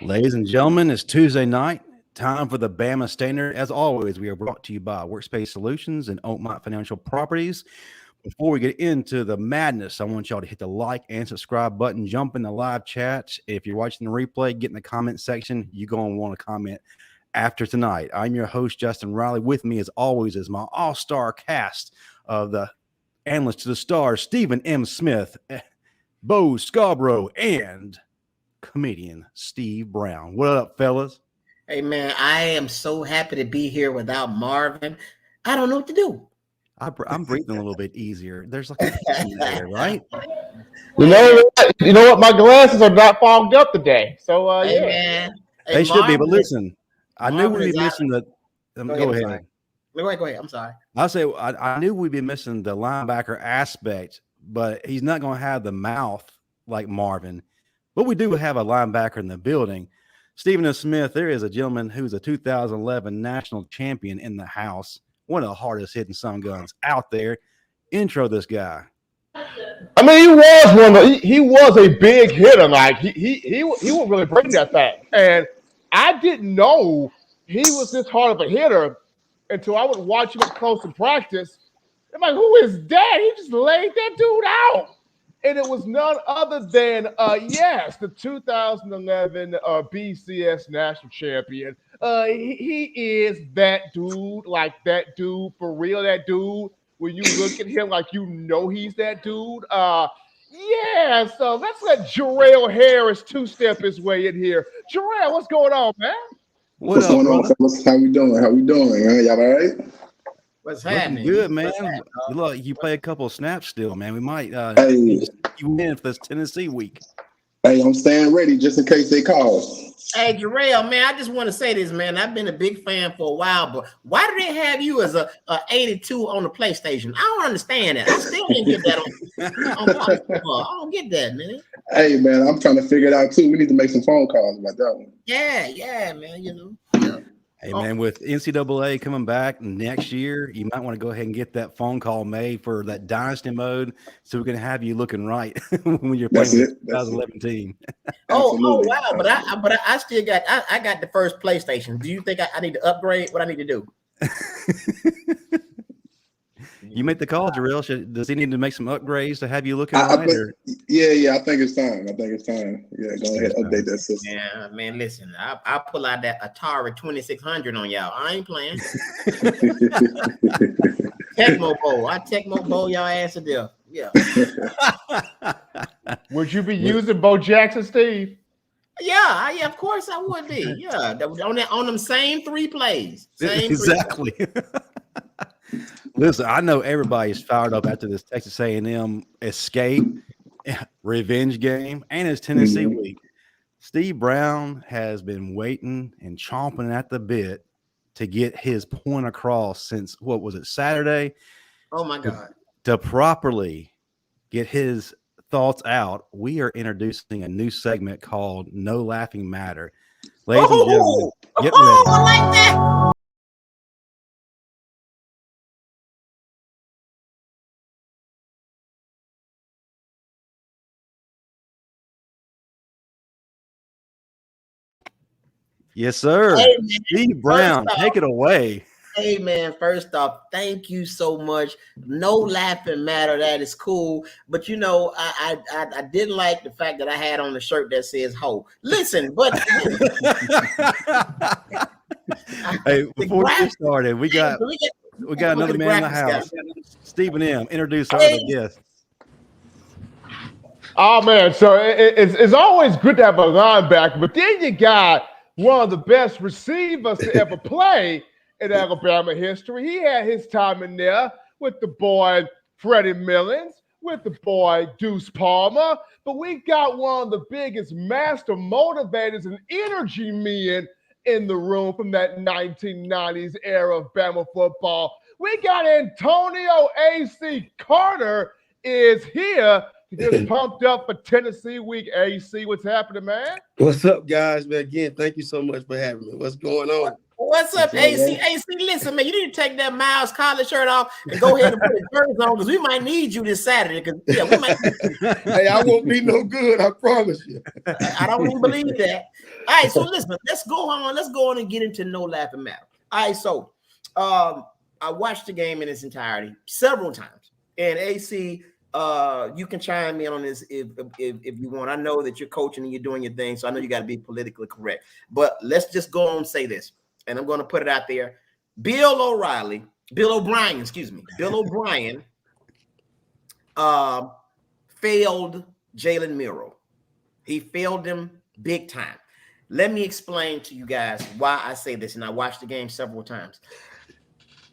Ladies and gentlemen, it's Tuesday night. Time for the Bama Standard. As always, we are brought to you by Workspace Solutions and Oakmont Financial Properties. Before we get into the madness, I want y'all to hit the like and subscribe button. Jump in the live chat. If you're watching the replay, get in the comment section. You're going to want to comment after tonight. I'm your host, Justin Riley. With me, as always, is my all-star cast of the analyst to the stars, Stephen M. Smith, Bo Scarborough, and comedian Steve Brown. What up, fellas? Hey, man, I am so happy to be here without Marvin. I don't know what to do. I'm breathing a little bit easier. There's like a there, right? You know what? My glasses are not fogged up today. So, Hey, yeah. man. Hey, They should be, but listen, I knew Marvin we'd is be out. missing the. Go ahead. Go ahead. I'm sorry. I knew we'd be missing the linebacker aspect, but he's not going to have the mouth like Marvin. But we do have a linebacker in the building. Stephen S. Smith, there is a gentleman who's a 2011 national champion in the house. One of the hardest hitting sun guns out there. Intro this guy. I mean, he was a big hitter. Like he would really bring that thing. And I didn't know he was this hard of a hitter until I would watch him up close in practice. I'm like, who is that? He just laid that dude out. And it was none other than, the 2011 BCS national champion. He is that dude, like that dude, for real, that dude. When you look at him like you know he's that dude. So let's let Jerrell Harris two-step his way in here. Jerrell, what's going on, man? What's going on, fellas? How we doing? Y'all all right? What's happening? Good, man. You look like you play a couple of snaps still, man. We might you win for this Tennessee week. Hey, I'm staying ready just in case they call. Hey, Jerrell, man, I just want to say this, man. I've been a big fan for a while, but why do they have you as a 82 on the PlayStation? I don't understand that. I still didn't get that on I don't get that, man. Hey, man, I'm trying to figure it out, too. We need to make some phone calls about that one. Yeah, man, Yeah. Hey, man, with NCAA coming back next year, you might want to go ahead and get that phone call made for that dynasty mode so we can have you looking right when you're playing with the 2011 team. Oh, wow. But I still got I got the first PlayStation. Do you think I need to upgrade? What I need to do? You make the call, Jerrell. Does he need to make some upgrades to have you looking right? Yeah, I think it's time. Yeah, go ahead, update that system. Yeah, man, listen, I'll pull out that Atari 2600 on y'all. I ain't playing. Tecmo Bowl. I Tecmo Bowl y'all ass to death. Yeah. Would you be using Bo Jackson, Steve? Yeah, of course I would be. Yeah, on them same three plays. Exactly. Listen, I know everybody's fired up after this Texas A&M escape, revenge game, and it's Tennessee week. Steve Brown has been waiting and chomping at the bit to get his point across since, what was it, Saturday? Oh, my God. To properly get his thoughts out, we are introducing a new segment called No Laughing Matter. Ladies and gentlemen, get ready. I like that. Yes, sir. Hey, man, Steve Brown, take it away. Hey, man, first off, thank you so much. No laughing matter. That is cool. But, I didn't like the fact that I had on the shirt that says ho. Listen, but. Hey, before we get started, we got another man in the house. Stephen M. Introduce our other guest. Oh, man. So it's always good to have a linebacker, but then you got one of the best receivers to ever play in Alabama history. He had his time in there with the boy Freddie Millins, with the boy Deuce Palmer, but we got one of the biggest master motivators and energy men in the room from that 1990s era of Bama football. We got Antonio A.C. Carter is here to get us pumped up for Tennessee week. AC, what's happening, man? What's up, guys? Man, again, thank you so much for having me. What's going on? What's up, AC? AC, listen, man, you need to take that Miles collar shirt off and go ahead and put his jersey on because we might need you this Saturday. Because we might. Hey, I won't be no good. I promise you. I don't even believe that. All right, so listen, let's go on. Let's go on and get into no laughing matter. All right, so I watched the game in its entirety several times, and AC, you can chime in on this if you want. I know that you're coaching and you're doing your thing, so I know you got to be politically correct. But let's just go on and say this, and I'm going to put it out there. Bill O'Brien failed Jalen Milroe. He failed him big time. Let me explain to you guys why I say this, and I watched the game several times.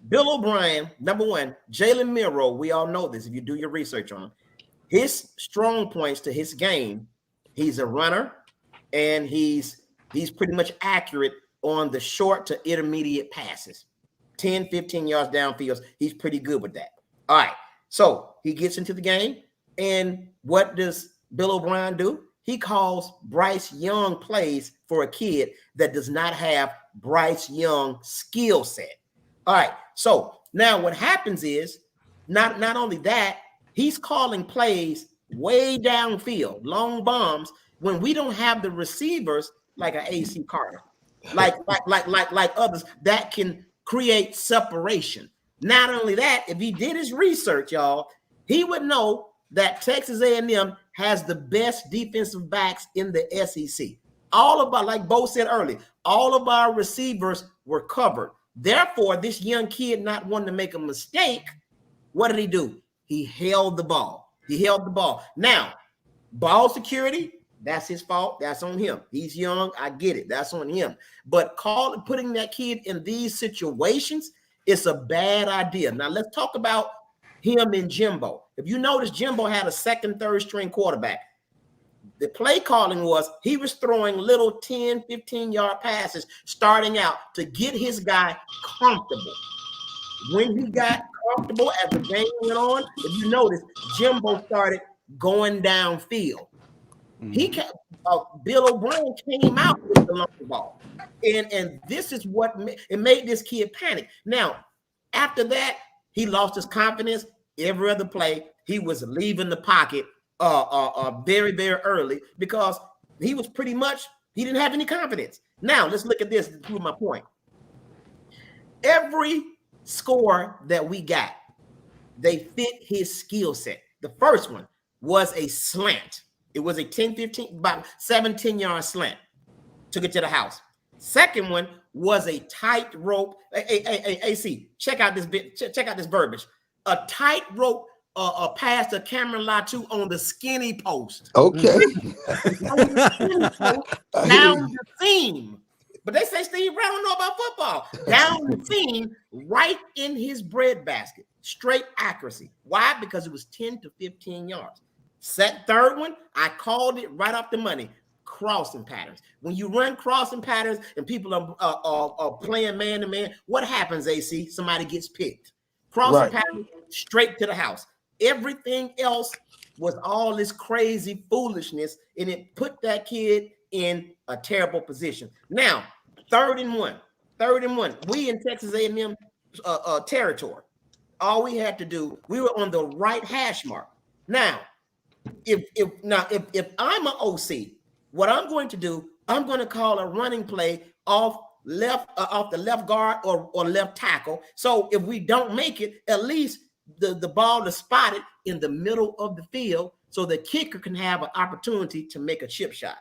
Bill O'Brien, number one, Jalen Milroe, we all know this if you do your research on him. His strong points to his game, he's a runner, and he's pretty much accurate on the short to intermediate passes. 10, 15 yards downfield, he's pretty good with that. All right, so he gets into the game, and what does Bill O'Brien do? He calls Bryce Young plays for a kid that does not have Bryce Young skill set. All right, so now what happens is not only that, he's calling plays way downfield, long bombs, when we don't have the receivers like an AC Carter, like others that can create separation. Not only that, if he did his research, y'all, he would know that Texas A&M has the best defensive backs in the SEC. All of our, like Bo said earlier, all of our receivers were covered. Therefore, this young kid not wanting to make a mistake, what did he do? He held the ball. Now, ball security, that's his fault. That's on him. He's young. I get it. That's on him. But putting that kid in these situations, it's a bad idea. Now, let's talk about him and Jimbo. If you notice, Jimbo had a second, third string quarterback. The play calling was he was throwing little 10, 15-yard passes starting out to get his guy comfortable. When he got comfortable as the game went on, if you notice, Jimbo started going downfield. Bill O'Brien came out with the long ball. And this is what made this kid panic. Now, after that, he lost his confidence. Every other play, he was leaving the pocket very, very early because he was he didn't have any confidence. Now, let's look at this to prove my point. Every score that we got, they fit his skill set. The first one was a slant. It was a 10, 15, about 17-yard slant. Took it to the house. Second one was a tight rope. AC, check out this bit. Check out this verbiage. A tight rope pass to Cameron Latu on the skinny post. Okay. Down the seam. But they say Steve Brown don't know about football. Down the seam, right in his breadbasket. Straight accuracy. Why? Because it was 10 to 15 yards. Third one, I called it right off the money. Crossing patterns. When you run crossing patterns and people are playing man-to-man, what happens, AC? Somebody gets picked. Crossing patterns, straight to the house. Everything else was all this crazy foolishness, and it put that kid in a terrible position. Now, third and one. We in Texas A&M territory. All we had to do, we were on the right hash mark. Now, if I'm an OC, what I'm going to do, I'm going to call a running play off the left guard or left tackle. So if we don't make it, at least the ball is spotted in the middle of the field so the kicker can have an opportunity to make a chip shot.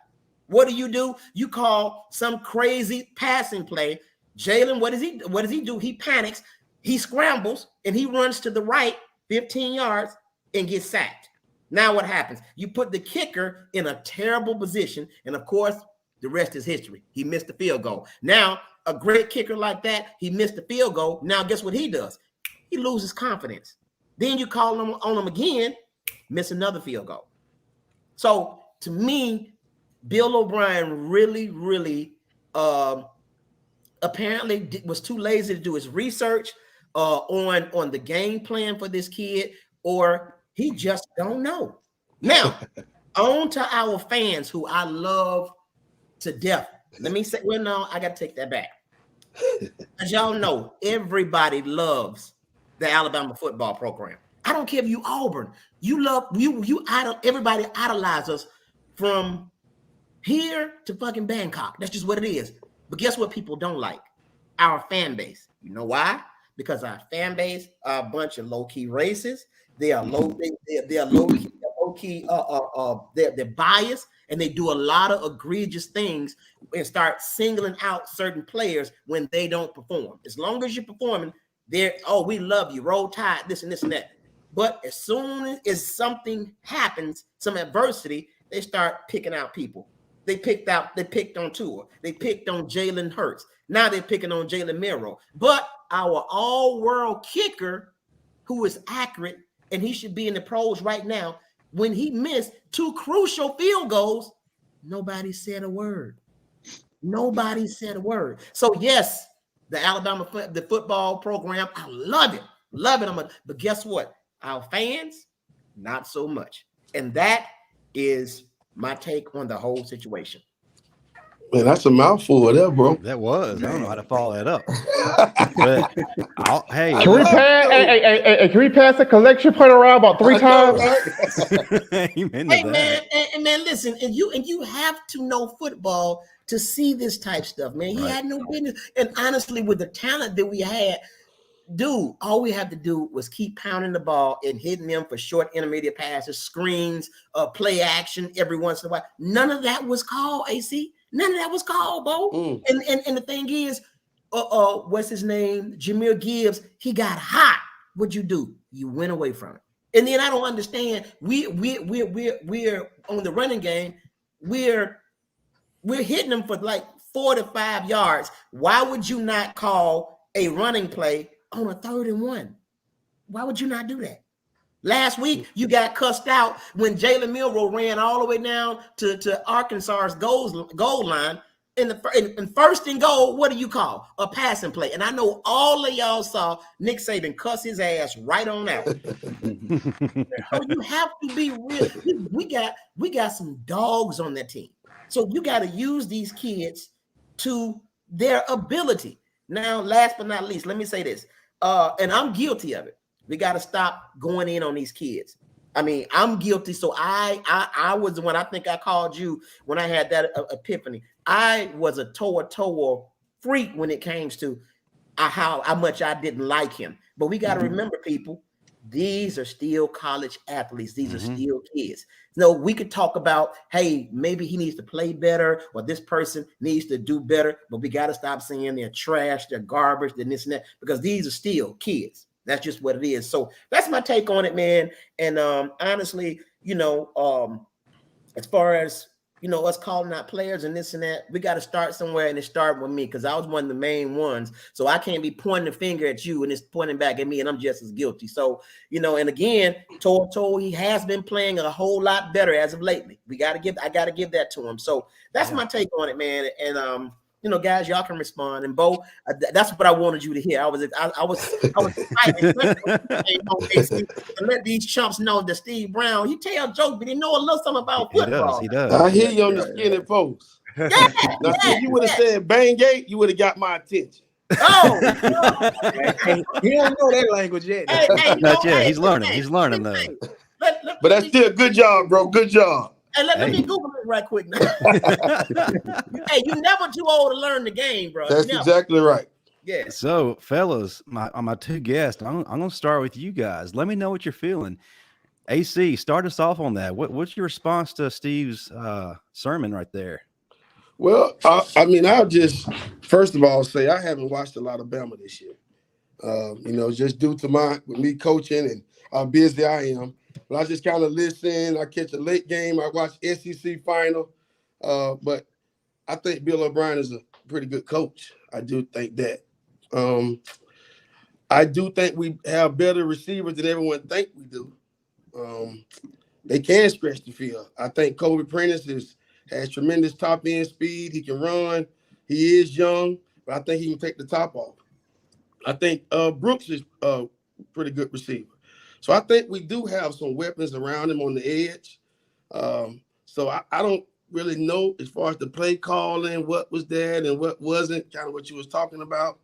What do? You call some crazy passing play. Jalen, what does he do? He panics, he scrambles, and he runs to the right 15 yards and gets sacked. Now what happens? You put the kicker in a terrible position, and of course, the rest is history. He missed the field goal. Now, a great kicker like that, he missed the field goal. Now, guess what he does? He loses confidence. Then you call him on him again, miss another field goal. So, to me, Bill O'Brien really apparently was too lazy to do his research on the game plan for this kid, or he just don't know. Now, on to our fans who I love to death. Let me say, well, no, I got to take that back. As y'all know, everybody loves the Alabama football program. I don't care if you Auburn. You love everybody idolize us from here to fucking Bangkok. That's just what it is. But guess what people don't like? Our fan base. You know why? Because our fan base are a bunch of low-key racists. They are they're biased, and they do a lot of egregious things and start singling out certain players when they don't perform. As long as you're performing, we love you, roll tide, this and this and that. But as soon as something happens, some adversity, they start picking out people. They picked on Tua. They picked on Jalen Hurts. Now they're picking on Jalen Milroe. But our all-world kicker, who is accurate, and he should be in the pros right now, when he missed 2 crucial field goals, nobody said a word. Nobody said a word. So yes, the Alabama football program, I love it. Love it. But guess what? Our fans, not so much. And that is my take on the whole situation. Man, that's a mouthful there, bro. That was. I don't know how to follow that up. But Can we pass the collection point around about 3 times? Man, listen, and you have to know football to see this type stuff, man. He had no business. And honestly, with the talent that we had, dude, all we had to do was keep pounding the ball and hitting them for short intermediate passes, screens, play action every once in a while. None of that was called, AC. None of that was called, Bo. And the thing is, what's his name? Jahmyr Gibbs, he got hot. What'd you do? You went away from it. And then I don't understand. We're on the running game. We're hitting them for like 4 to 5 yards. Why would you not call a running play on a 3rd and 1? Why would you not do that? Last week, you got cussed out when Jalen Milroe ran all the way down to Arkansas's goal line. In 1st and goal, what do you call? A passing play. And I know all of y'all saw Nick Saban cuss his ass right on out. So you have to be real. We got some dogs on that team. So you got to use these kids to their ability. Now, last but not least, let me say this. And I'm guilty of it. We got to stop going in on these kids. I mean, I'm guilty. So I was the one, I think I called you when I had that epiphany. I was a Toa freak when it came to how much I didn't like him. But we got to remember, people, these are still college athletes. These are still kids. No, we could talk about, hey, maybe he needs to play better or this person needs to do better. But we got to stop saying they're trash, they're garbage, they're this and that, because these are still kids. That's just what it is. So that's my take on it, man. And honestly, as far as, us calling out players and this and that, we got to start somewhere, and it started with me because I was one of the main ones. So I can't be pointing the finger at you and it's pointing back at me, and I'm just as guilty. So, and again, he has been playing a whole lot better as of lately. I got to give that to him. So that's my take on it, man. And guys, y'all can respond. And Bo, that's what I wanted you to hear. I was excited to let these chumps know that Steve Brown, he tell jokes, but he know a little something about football. He does. I hear you on the skinny post. Yeah, now, if you would have said Bangate, you would have got my attention. Oh, he don't know that language yet. Not yet. He's learning. He's learning though. But that's still good job, bro. Good job. Hey, let me Google it right quick now. Hey, you're never too old to learn the game, bro. That's exactly right. Yeah. So, fellas, my 2 guests, I'm going to start with you guys. Let me know what you're feeling. AC, start us off on that. What's your response to Steve's sermon right there? Well, I'll just first of all say I haven't watched a lot of Bama this year. Just due to me coaching and how busy I am. But I just kind of listen. I catch a late game. I watch SEC final. But I think Bill O'Brien is a pretty good coach. I do think that. I do think we have better receivers than everyone think we do. They can stretch the field. I think Kobe Prentice has tremendous top-end speed. He can run. He is young, but I think he can take the top off. I think Brooks is a pretty good receiver. So I think we do have some weapons around him on the edge. So I don't really know as far as the play calling, what was that and what wasn't, kind of what you was talking about.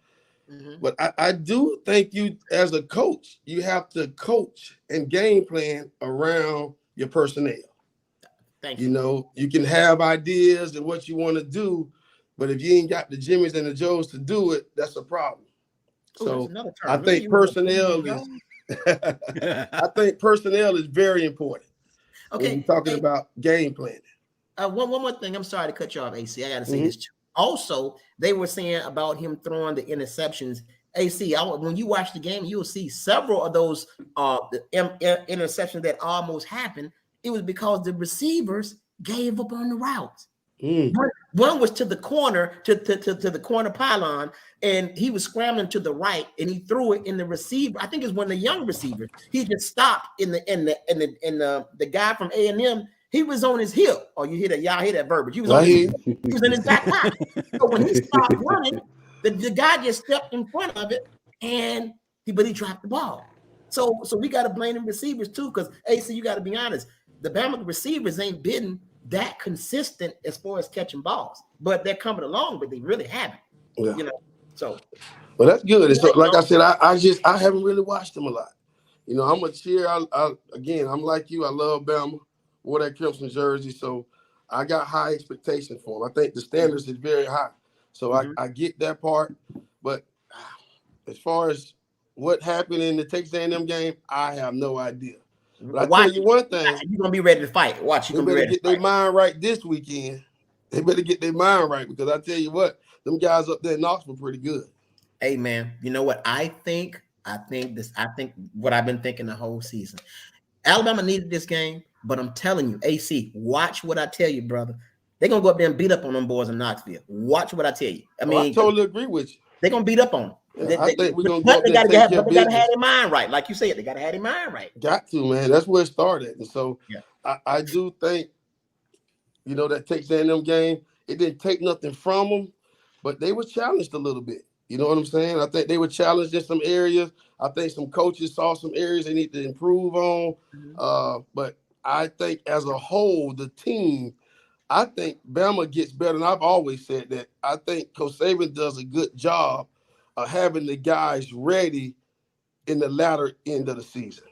Mhm. But I do think you, as a coach, you have to coach and game plan around your personnel. Thank You you. know, you can have ideas and what you want to do, but if you ain't got the Jimmys and the Joes to do it, that's a problem. Ooh, that's So another term. I We think use personnel Jimmy is Jones. I think personnel is very important when Okay. you're talking Hey, about game planning. one more thing. I'm sorry to cut you off, AC. I got to say Mhm. this too. Also, they were saying about him throwing the interceptions. AC, when you watch the game, you'll see several of those interceptions that almost happened. It was because the receivers gave up on the routes. Mm. One was to the corner, to the corner pylon, and he was scrambling to the right, and he threw it in the receiver. I think it was one of the young receivers. He just stopped in the guy from A&M. He was on his hip. Oh, you hear that? Y'all hear that verbiage? He was on his hip. He was in his back pocket. So when he stopped running, the guy just stepped in front of it, and he dropped the ball. So we got to blame the receivers too, because AC, you got to be honest. The Bama receivers ain't been that consistent as far as catching balls, but they're coming along, but they really haven't. Yeah. You know, so. Well, that's good. And so, like I said, I haven't really watched them a lot. You know, I'm a cheer. Again, I'm like you. I love Bama. Wore that Crimson jersey, so I got high expectations for them. I think the standards is very high, so I get that part. But as far as what happened in the Texas A&M game, I have no idea. But I tell you one thing, you're gonna be ready to fight. Watch, you're they gonna be better ready get their mind right this weekend. They better get their mind right, because I tell you what, them guys up there in Knoxville pretty good. Hey man, you know what I think? I think what I've been thinking the whole season. Alabama needed this game, but I'm telling you, AC, watch what I tell you, brother. They're gonna go up there and beat up on them boys in Knoxville. Watch what I tell you. I mean, I totally agree with you. they're gonna beat up on them. Yeah, I think we're gonna go But up they there and gotta take care have of they gotta business. have their mind right, like you said. They gotta have their mind right. Got to, man. That's where it started. And so Yeah. I do think, you know, that Texas A&M game, it didn't take nothing from them, but they were challenged a little bit. You know what I'm saying? I think they were challenged in some areas. I think some coaches saw some areas they need to improve on. But I think as a whole, the team, I think Bama gets better. And I've always said that. I think Coach Saban does a good job of having the guys ready in the latter end of the season.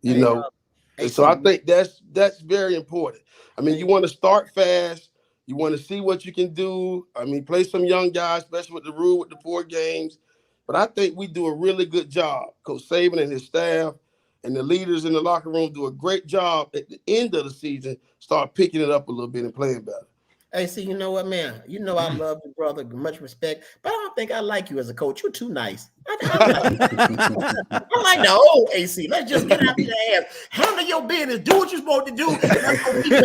You know, and so I think that's very important. I mean, you want to start fast. You want to see what you can do. I mean, play some young guys, especially with the rule with the 4 games. But I think we do a really good job. Coach Saban and his staff and the leaders in the locker room do a great job at the end of the season, start picking it up a little bit and playing better. Hey, see, you know what, man? You know I love you, brother. Much respect, but I don't think I like you as a coach. You're too nice. I like the old AC. Let's just get out your ass. Handle your business. Do what you're supposed to do. And let's go keep your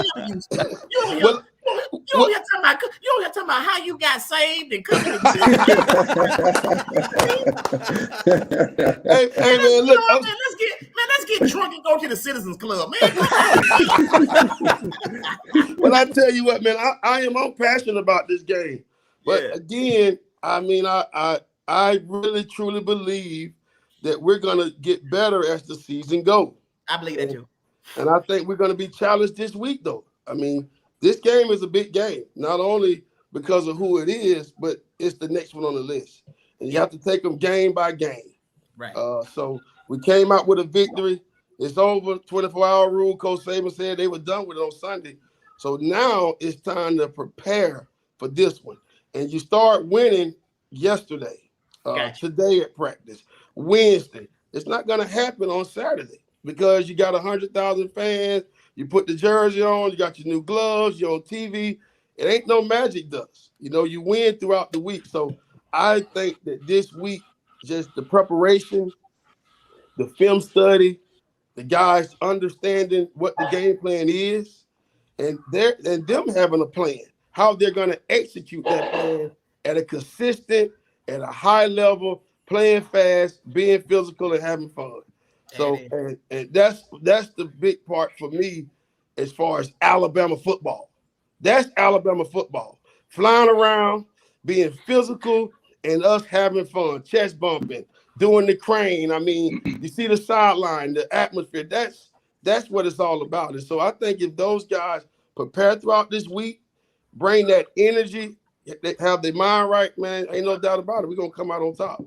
ass. You don't have to talk about how you got saved and cooking. Hey, man, look. Let's get drunk and go to the Citizens Club, man. Well, I tell you what, man, I'm passionate about this game. But again, I mean, I really truly believe that we're gonna get better as the season goes. I believe that too. And I think we're gonna be challenged this week, though. I mean, this game is a big game, not only because of who it is, but it's the next one on the list. And you have to take them game by game. Right. So we came out with a victory. It's over. 24-hour rule. Coach Saban said they were done with it on Sunday. So now it's time to prepare for this one. And you start winning yesterday, today at practice, Wednesday. It's not going to happen on Saturday because you got 100,000 fans. You put the jersey on. You got your new gloves. You're on TV. It ain't no magic dust. You know, you win throughout the week. So I think that this week, just the preparation, the film study, the guys understanding what the game plan is, and them having a plan, how they're going to execute that plan at a consistent, at a high level, playing fast, being physical, and having fun. So, and that's the big part for me as far as Alabama football. That's Alabama football. Flying around, being physical, and us having fun, chest bumping, doing the crane. I mean, you see the sideline, the atmosphere. That's what it's all about. And so I think if those guys prepare throughout this week, bring that energy, have their mind right, man, ain't no doubt about it. We're going to come out on top.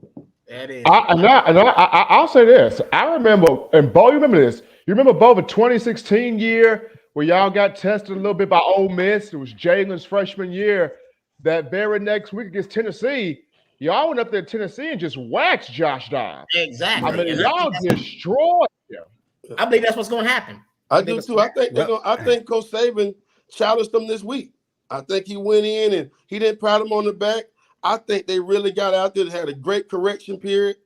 That is. I'll say this. I remember, and Bo, you remember this. You remember, Bo, the 2016 year where y'all got tested a little bit by Ole Miss? It was Jalen's freshman year. That very next week against Tennessee, y'all went up there to Tennessee and just waxed Josh Dobbs. Exactly. I mean, y'all destroyed him. I believe that's what's going to happen. I do too. I think Coach Saban challenged them this week. I think he went in and he didn't pat them on the back. I think they really got out there and had a great correction period.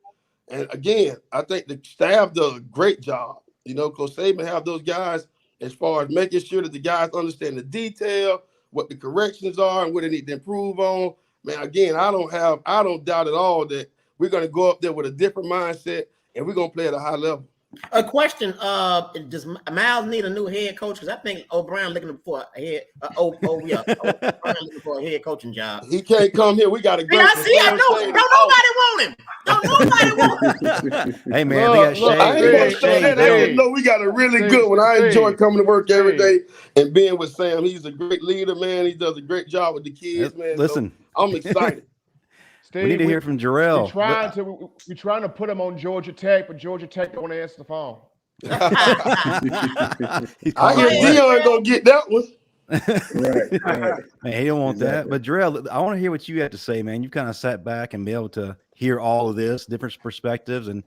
And again, I think the staff does a great job. You know, Coach Saban have those guys as far as making sure that the guys understand the detail, what the corrections are, and what they need to improve on. Man, again, I don't doubt at all that we're going to go up there with a different mindset and we're going to play at a high level. A question: does Miles need a new head coach? Because I think O'Brien looking for a head. O'Brien looking for a head coaching job. He can't come here. We got a great. I know. Don't nobody want him. Hey man, they got shade. I ain't gonna say that. I know we got a really good one. I enjoy coming to work every day and being with Sam. He's a great leader, man. He does a great job with the kids, man. Listen, so I'm excited. Steve, we need to hear from Jerrell. We're trying to put him on Georgia Tech, but Georgia Tech don't want to answer the phone. I hear Dion gonna get that one. Right. Man, he don't want that. But Jerrell, I want to hear what you have to say, man. You kind of sat back and be able to hear all of this, different perspectives, and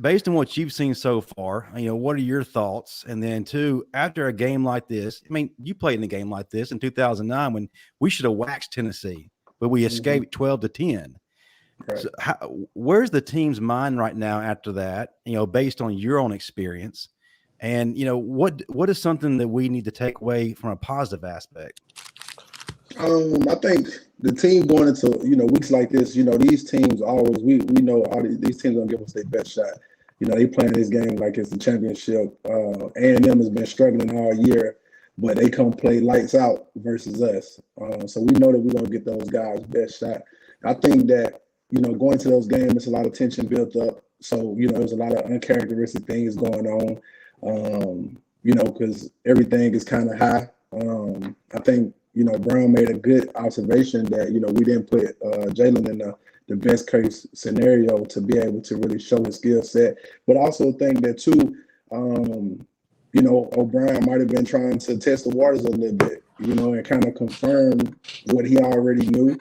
based on what you've seen so far, what are your thoughts? And then, two, after a game like this, I mean, you played in a game like this in 2009 when we should have waxed Tennessee, but we escaped 12-10. Right. So where's the team's mind right now after that, based on your own experience? And, what is something that we need to take away from a positive aspect? I think the team going into, weeks like this, these teams always, we know all these teams going to give us their best shot. They playing this game like it's the championship. A&M has been struggling all year, but they come play lights out versus us. So we know that we're going to get those guys' best shot. I think that, going to those games, there's a lot of tension built up. So, there's a lot of uncharacteristic things going on, because everything is kind of high. I think, Brown made a good observation that, we didn't put Jalen in the best case scenario to be able to really show his skill set. But I also think that, too, O'Brien might have been trying to test the waters a little bit, and kind of confirm what he already knew.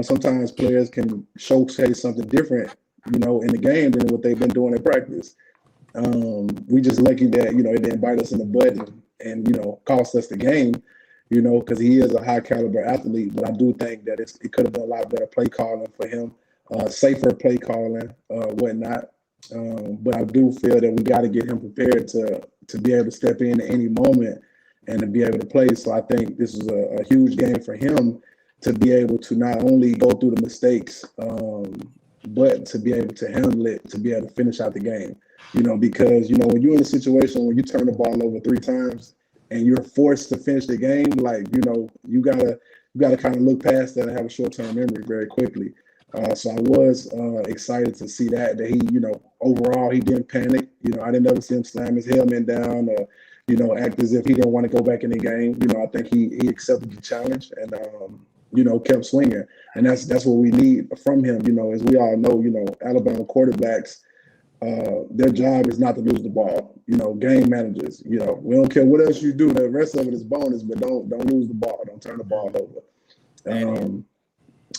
Sometimes players can showcase something different, in the game than what they've been doing in practice. We just lucky that, it didn't bite us in the butt and cost us the game, because he is a high caliber athlete. But I do think that it could have been a lot better play calling for him, safer play calling, whatnot. But I do feel that we got to get him prepared to be able to step in at any moment and to be able to play. So I think this is a huge game for him to be able to not only go through the mistakes, but to be able to handle it, to be able to finish out the game. Because, when you're in a situation where you turn the ball over 3 times and you're forced to finish the game, you gotta kind of look past that and have a short-term memory very quickly. So I was excited to see that he, overall he didn't panic. I didn't ever see him slam his helmet down or, act as if he didn't want to go back in the game. I think he accepted the challenge and, kept swinging. And that's what we need from him. As we all know, Alabama quarterbacks, their job is not to lose the ball. Game managers, we don't care what else you do. The rest of it is bonus, but don't lose the ball. Don't turn the ball over.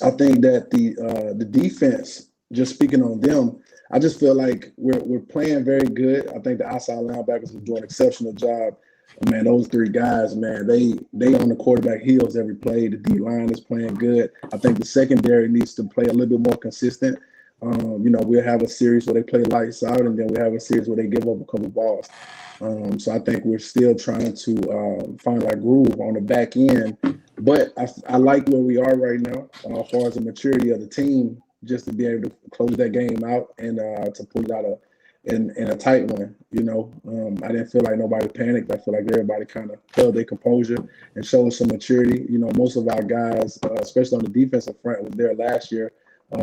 I think that the defense, just speaking on them, I just feel like we're playing very good. I think the outside linebackers are doing an exceptional job. Man, those 3 guys, man, they on the quarterback heels every play. The D-line is playing good. I think the secondary needs to play a little bit more consistent. We'll have a series where they play lights out, and then we have a series where they give up a couple balls. So I think we're still trying to find our groove on the back end. But I like where we are right now as far as the maturity of the team, just to be able to close that game out and to pull it out in a tight one. I didn't feel like nobody panicked. I feel like everybody kind of held their composure and showed some maturity. Most of our guys, especially on the defensive front, was there last year,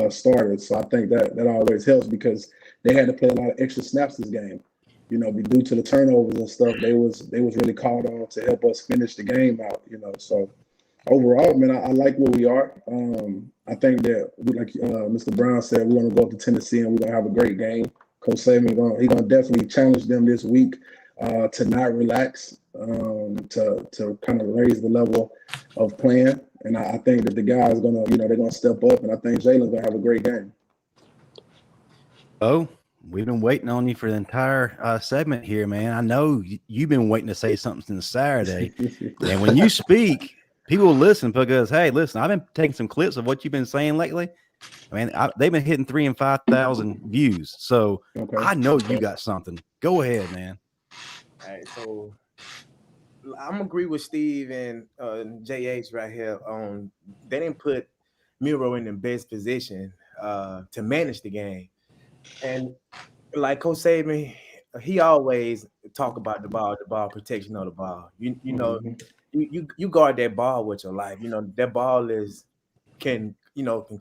started. So I think that always helps because they had to play a lot of extra snaps this game. due to the turnovers and stuff, they was really called on to help us finish the game out. So overall, man, I like where we are. I think that, like Mr. Brown said, we're going to go up to Tennessee and we're going to have a great game. Coach Saban, he's going to definitely challenge them this week to not relax, to kind of raise the level of playing. And I think that the guys are going to, they're going to step up. And I think Jalen's going to have a great game. Oh, we've been waiting on you for the entire segment here, man. I know you've been waiting to say something since Saturday. And when you speak, people will listen because, hey, listen, I've been taking some clips of what you've been saying lately. I mean, they've been hitting 3,000 and 5,000 views. So I know you got something. Go ahead, man. All right, so I'm agree with Steve and JH right here. They didn't put Milroe in the best position to manage the game, and like Coach Saban, he always talk about the ball protection of the ball. You guard that ball with your life. That ball can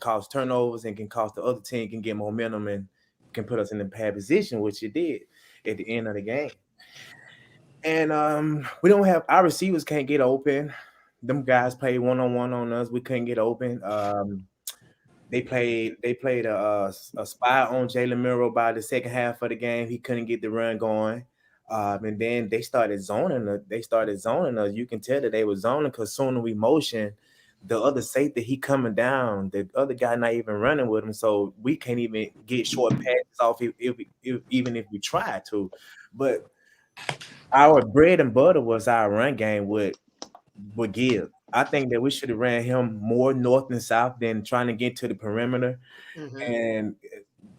cause turnovers and can cause the other team can get momentum and can put us in a bad position, which it did at the end of the game. And we don't have our receivers can't get open. Them guys played one-on-one on us. We couldn't get open. They played a spy on Jalen Milroe by the second half of the game. He couldn't get the run going. And then they started zoning us. You can tell that they were zoning because soon we motion the other safety, he coming down, the other guy not even running with him. So we can't even get short passes off even if we tried to. But our bread and butter was our run game would give. I think that we should have ran him more north and south than trying to get to the perimeter. And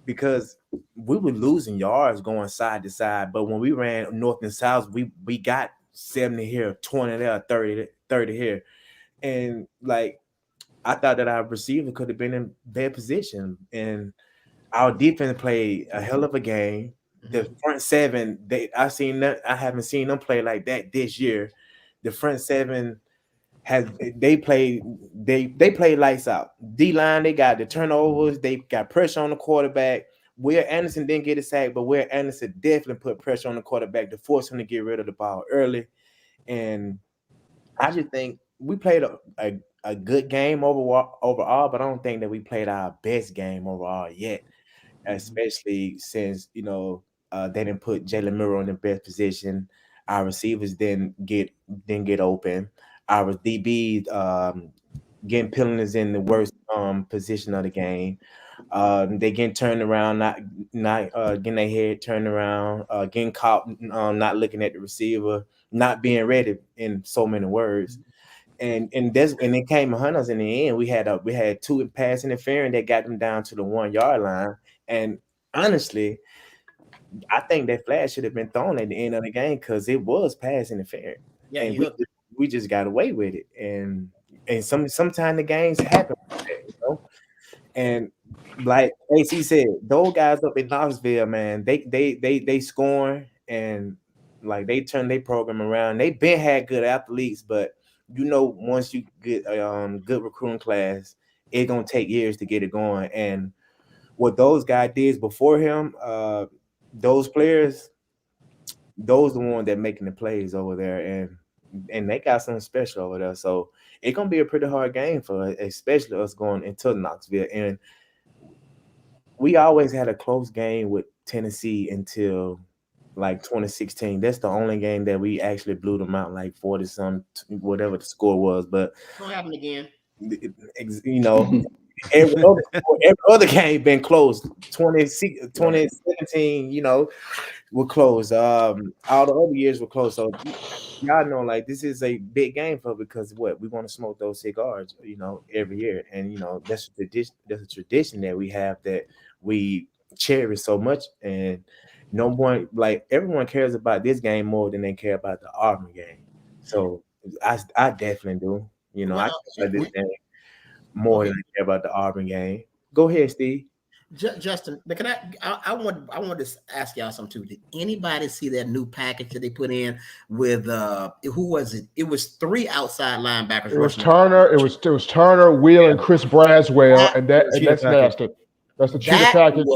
because we were losing yards going side to side, but when we ran north and south, we got 70 here, 20 there, 30 here. And like I thought that our receiver could have been in bad position. And our defense played a hell of a game. The front seven, I haven't seen them play like that this year. The front seven they played lights out. D-line, they got the turnovers, they got pressure on the quarterback. Will Anderson didn't get a sack, but Will Anderson definitely put pressure on the quarterback to force him to get rid of the ball early. And I just think we played a good game overall, but I don't think that we played our best game overall yet, especially since they didn't put Jalen Milroe in the best position. Our receivers didn't get open. Our DBs getting penalties in the worst position of the game. They getting turned around, not getting their head turned around, getting caught not looking at the receiver, not being ready in so many words. And it came to hunt us in the end. We had two pass interference that got them down to the 1 yard line. And honestly, I think that flag should have been thrown at the end of the game because it was pass interference. Yeah, and we just got away with it. And sometimes the games happen like that, And like AC said, those guys up in Knoxville, man, they scoring and like they turn their program around. They been had good athletes, but once you get a good recruiting class, it's gonna take years to get it going. And what those guys did before him, those players, those the ones that making the plays over there, and they got something special over there. So it's gonna be a pretty hard game for us, especially us going into Knoxville. And we always had a close game with Tennessee until like 2016. That's the only game that we actually blew them out like 40-some, whatever the score was. But what happened again? Every other game been closed. 2017, were closed. All the other years were closed. So y'all know, like, this is a big game for because we want to smoke those cigars, every year, and that's a tradition that we have that we cherish so much. And no one, like, everyone cares about this game more than they care about the Auburn game. So I definitely do. I care about this game more than I care about the Auburn game. Go ahead, Steve. Justin, can I want to ask y'all something too. Did anybody see that new package that they put in with who was it? It was 3 outside linebackers. It was Turner. It was Turner, Wheel, and Chris Braswell, and that's nasty. That's the cheetah package.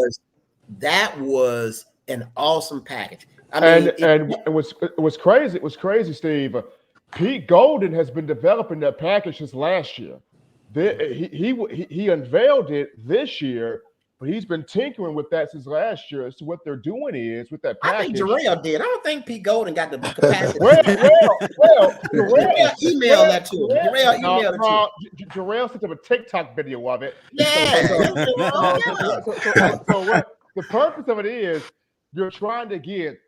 That was an awesome package. What's crazy, Steve. Pete Golden has been developing that package since last year. He unveiled it this year, but he's been tinkering with that since last year. So what they're doing is with that package. I think Jerrell did. I don't think Pete Golden got the capacity. Jerrell emailed that to him. Jerrell emailed it to him. Jerrell sent him a TikTok video of it. Yeah. So what the purpose of it is, you're trying to get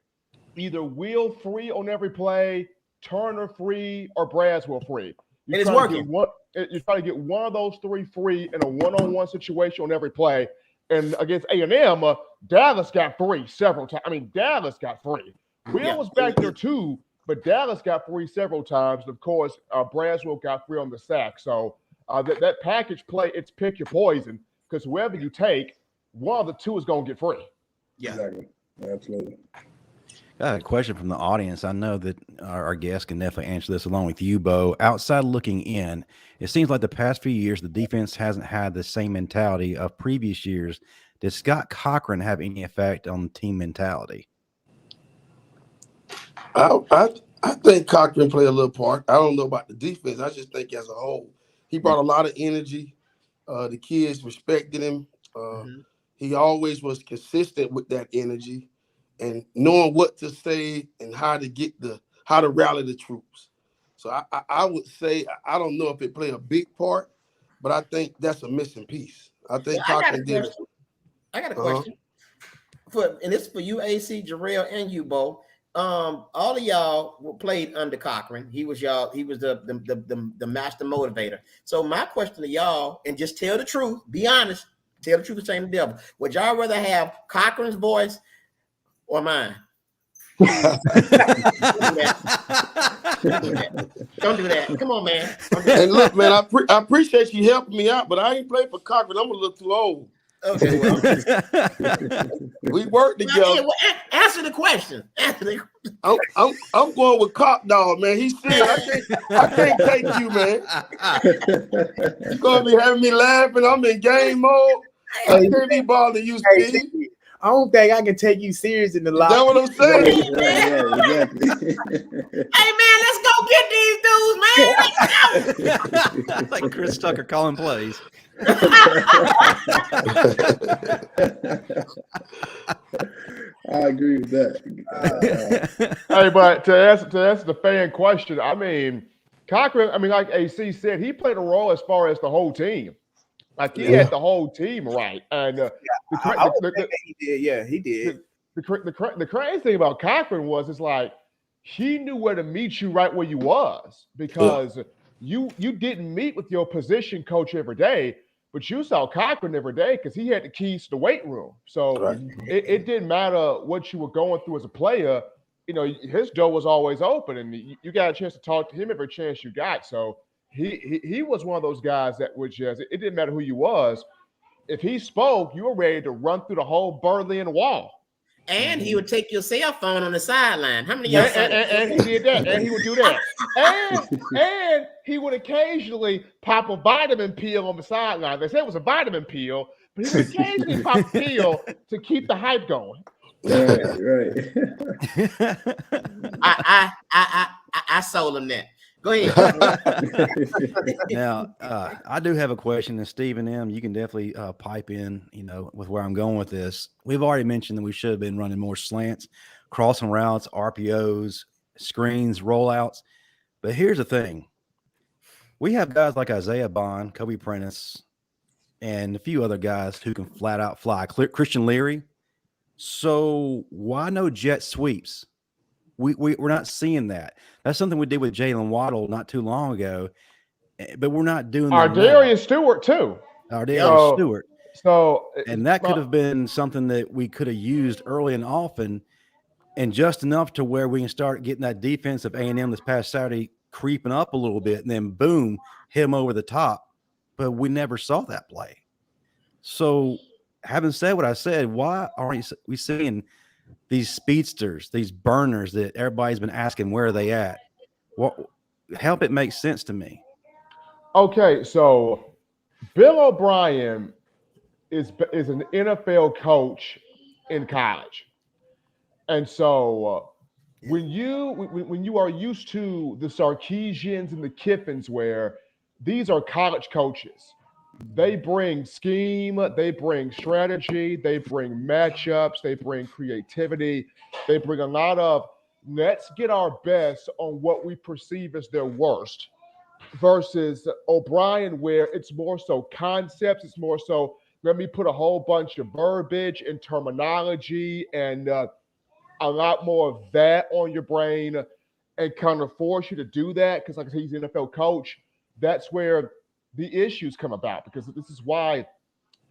either Will free on every play, Turner free, or Braswell free. And it's working. You're trying to get one of those three free in a one-on-one situation on every play. And against A&M, Dallas got free several times. I mean, Dallas got free. Will was back there too, but Dallas got free several times. And of course, Braswell got free on the sack. So that package play, it's pick your poison, because whoever you take, one of the two is going to get free. Yeah, exactly. Absolutely. Got a question from the audience. I know that our guest can definitely answer this along with you, Bo. Outside looking in, it seems like the past few years, the defense hasn't had the same mentality of previous years. Did Scott Cochran have any effect on team mentality? I think Cochran played a little part. I don't know about the defense. I just think as a whole, he brought a lot of energy. The kids respected him. He always was consistent with that energy and knowing what to say and how to rally the troops. So I would say, I don't know if it played a big part, but I think that's a missing piece. I think Cochran did it. I got a question. And this is for you, AC, Jerrell, and you, Bo. All of y'all played under Cochran. He was the master motivator. So my question to y'all, and just tell the truth, be honest, tell the truth and shame the devil. Would y'all rather have Cochran's voice or mine? Don't do that. Come on, man. And look, man, I appreciate you helping me out, but I ain't played for Cochran. I'm a little too old. Okay, well. We work together. Answer the question. I'm going with Cop Dog, man. He's serious. I can't take you, man. You're gonna be having me laughing. I'm in game mode. I can't be bothering you, Steve. I don't think I can take you serious in the live. That's what I'm saying. Exactly. Hey man, let's go get these dudes, man. It's like Chris Tucker calling plays. I agree with that. Hey, but to answer the fan question, I mean, Cochran, like AC said, he played a role as far as the whole team. Like he had the whole team right, and he did. Yeah, he did. The crazy thing about Cochran was, it's like he knew where to meet you right where you was, because you didn't meet with your position coach every day, but you saw Cochran every day because he had the keys to the weight room. So it didn't matter what you were going through as a player. His door was always open, and you got a chance to talk to him every chance you got. So. He was one of those guys that would just, it didn't matter who you was. If he spoke, you were ready to run through the whole Berlin Wall. And he would take your cell phone on the sideline. How many of y'all and he did that. And he would do that. and he would occasionally pop a vitamin pill on the sideline. They said it was a vitamin pill, but he would occasionally pop a pill to keep the hype going. Right. I sold him that. Go ahead. Now, I do have a question, and Steve and M, you can definitely pipe in, with where I'm going with this. We've already mentioned that we should have been running more slants, crossing routes, RPOs, screens, rollouts. But here's the thing. We have guys like Isaiah Bond, Kobe Prentice, and a few other guys who can flat out fly. Christian Leary. So why no jet sweeps? We're not seeing that. That's something we did with Jalen Waddle not too long ago, but we're not doing that. Darius Stewart too. Stewart. And that could have been something that we could have used early and often, and just enough to where we can start getting that defense of A&M this past Saturday creeping up a little bit, and then boom, hit him over the top. But we never saw that play. So, having said what I said, why aren't we seeing these speedsters, these burners that everybody's been asking where are they at? Help it make sense to me. Okay, so Bill O'Brien is an NFL coach in college. And so when you are used to the Sarkisians and the Kiffins, where these are college coaches, they bring scheme, they bring strategy, they bring matchups, they bring creativity, they bring a lot of let's get our best on what we perceive as their worst, versus O'Brien, where it's more so concepts, it's more so let me put a whole bunch of verbiage and terminology and a lot more of that on your brain and kind of force you to do that. Because like I said, he's an NFL coach. That's where the issues come about, because this is why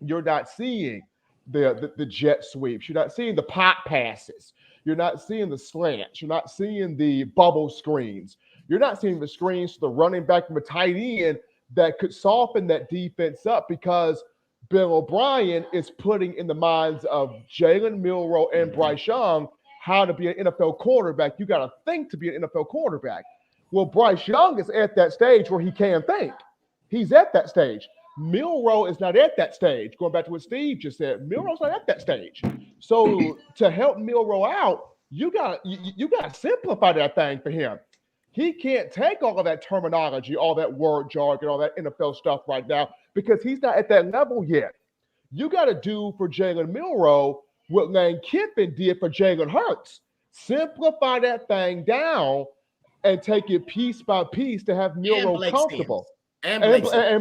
you're not seeing the jet sweeps. You're not seeing the pop passes. You're not seeing the slants. You're not seeing the bubble screens. You're not seeing the screens to the running back from a tight end that could soften that defense up, because Bill O'Brien is putting in the minds of Jalen Milroe and Bryce Young how to be an NFL quarterback. You got to think to be an NFL quarterback. Well, Bryce Young is at that stage where he can think. He's at that stage. Milroe is not at that stage. Going back to what Steve just said, Milroe's not at that stage. So to help Milroe out, you got to simplify that thing for him. He can't take all of that terminology, all that word jargon, all that NFL stuff right now, because he's not at that level yet. You got to do for Jalen Milroe what Lane Kiffin did for Jalen Hurts. Simplify that thing down and take it piece by piece to have Milroe comfortable. And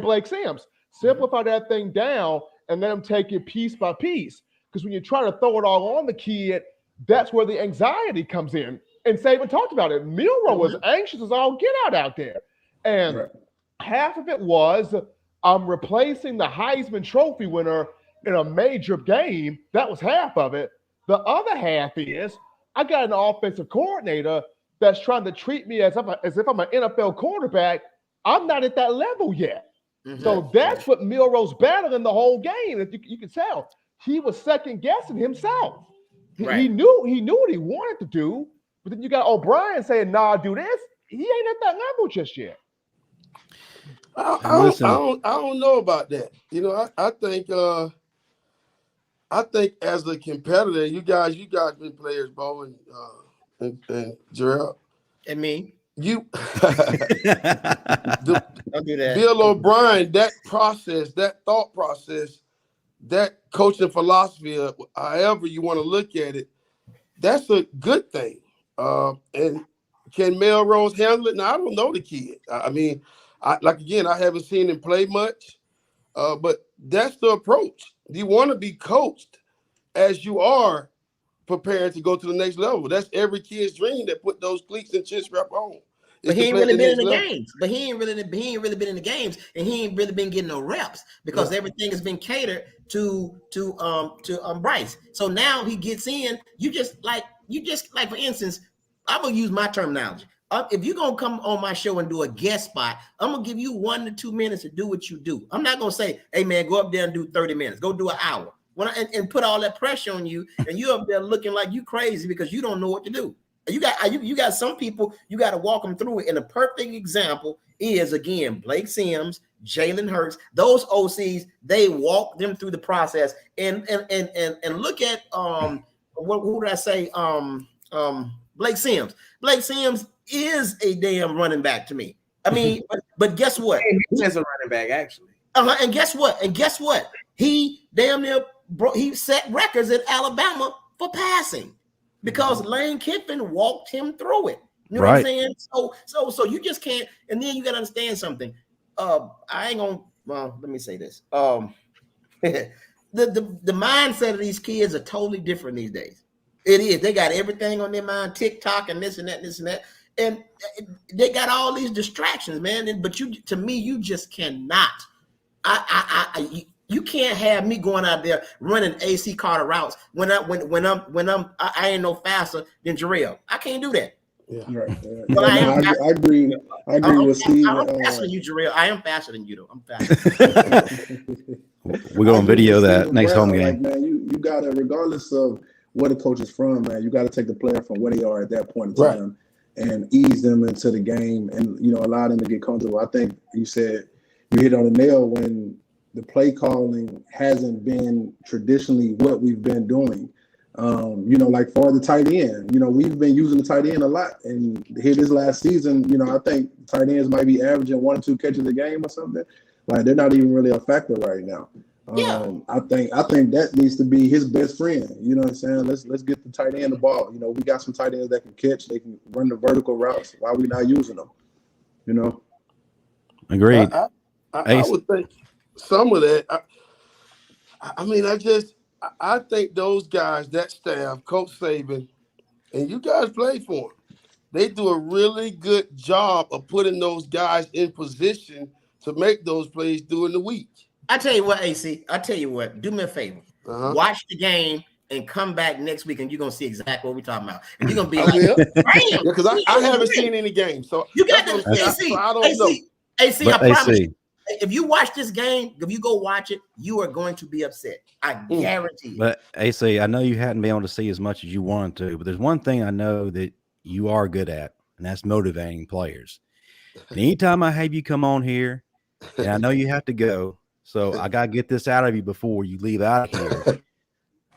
Blake Sims. Simplify that thing down and let him take it piece by piece. Because when you try to throw it all on the kid, that's where the anxiety comes in. And Saban talked about it. Milroe was anxious as all get out there. And half of it was, I'm replacing the Heisman Trophy winner in a major game. That was half of it. The other half is, I got an offensive coordinator that's trying to treat me as if I'm an NFL quarterback. I'm not at that level yet. So that's what Milroe's battling the whole game. If you can tell, he was second guessing himself. He knew what he wanted to do, but then you got O'Brien saying, "Nah, do this." He ain't at that level just yet. I don't know about that. You know, I think as a competitor, you guys been players, Bo and Jerrell. And me. Don't do that. Bill O'Brien, that process, that thought process, that coaching philosophy, however you want to look at it, that's a good thing. And can Melrose handle it? Now, I don't know the kid. I mean, I haven't seen him play much, but that's the approach. You want to be coached as you are preparing to go to the next level. That's every kid's dream that put those cleats and chin strap on. But he ain't really been in the games. But he ain't really been in the games, and he ain't really been getting no reps because everything has been catered to Bryce. So now he gets in. You just like for instance, I'm gonna use my terminology. If you're gonna come on my show and do a guest spot, I'm gonna give you 1 to 2 minutes to do what you do. I'm not gonna say, "Hey man, go up there and do 30 minutes. Go do an hour." And put all that pressure on you, and you up there looking like you crazy because you don't know what to do. You got some people, you got to walk them through it. And a perfect example is, again, Blake Sims, Jalen Hurts. Those OCs, they walk them through the process. And look at who did I say? Blake Sims. Blake Sims is a damn running back to me. I mean, but guess what? He's a running back, actually. And guess what? He damn near he set records at Alabama for passing, because Lane Kiffin walked him through it. You know what I'm saying? So you just can't. And then you got to understand something. I ain't gonna. Well, let me say this. The mindset of these kids are totally different these days. It is. They got everything on their mind, TikTok and this and that, and they got all these distractions, man. But you just cannot. You can't have me going out there running AC Carter routes when I ain't no faster than Jerrell. I can't do that. Yeah. Right. But I agree. I agree with Steve. I'm faster than you, Jerrell. I am faster than you, though. I'm faster. We're going to video that next home game. Like, man, you gotta, regardless of where the coach is from, man, you got to take the player from where they are at that point in time and ease them into the game and allow them to get comfortable. I think you said you hit on the nail when the play calling hasn't been traditionally what we've been doing. Like for the tight end, we've been using the tight end a lot. And here this last season, I think tight ends might be averaging 1 or 2 catches a game or something. Like they're not even really a factor right now. I think that needs to be his best friend. You know what I'm saying? Let's get the tight end the ball. We got some tight ends that can catch, they can run the vertical routes. Why are we not using them? Agreed. I would think some of that. I think those guys, that staff, Coach Saban, and you guys play for him. They do a really good job of putting those guys in position to make those plays during the week. I tell you what, AC. I tell you what. Do me a favor. Watch the game and come back next week, and you're gonna see exactly what we're talking about. And you're gonna be damn, because I haven't seen any games, so you got to AC. I don't know. AC, I promise you. If you watch this game, if you go watch it, you are going to be upset. I guarantee you. But AC, I know you hadn't been able to see as much as you wanted to, but there's one thing I know that you are good at, and that's motivating players. And anytime I have you come on here, and I know you have to go, so I gotta get this out of you before you leave out of here.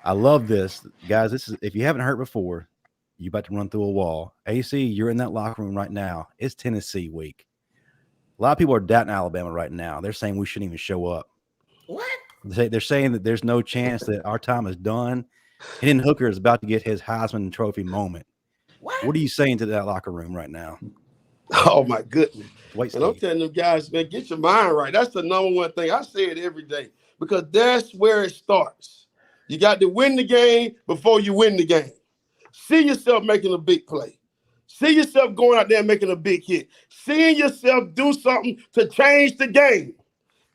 I love this, guys. This is, if you haven't heard before, you're about to run through a wall. AC, you're in that locker room right now. It's Tennessee week. A lot of people are doubting Alabama right now. They're saying we shouldn't even show up. What? They're saying that there's no chance that our time is done. And then Hooker is about to get his Heisman Trophy moment. What are you saying to that locker room right now? Oh, my goodness. Wait, and I'm telling them guys, man, get your mind right. That's the number one thing. I say it every day because that's where it starts. You got to win the game before you win the game. See yourself making a big play. See yourself going out there and making a big hit. Seeing yourself do something to change the game.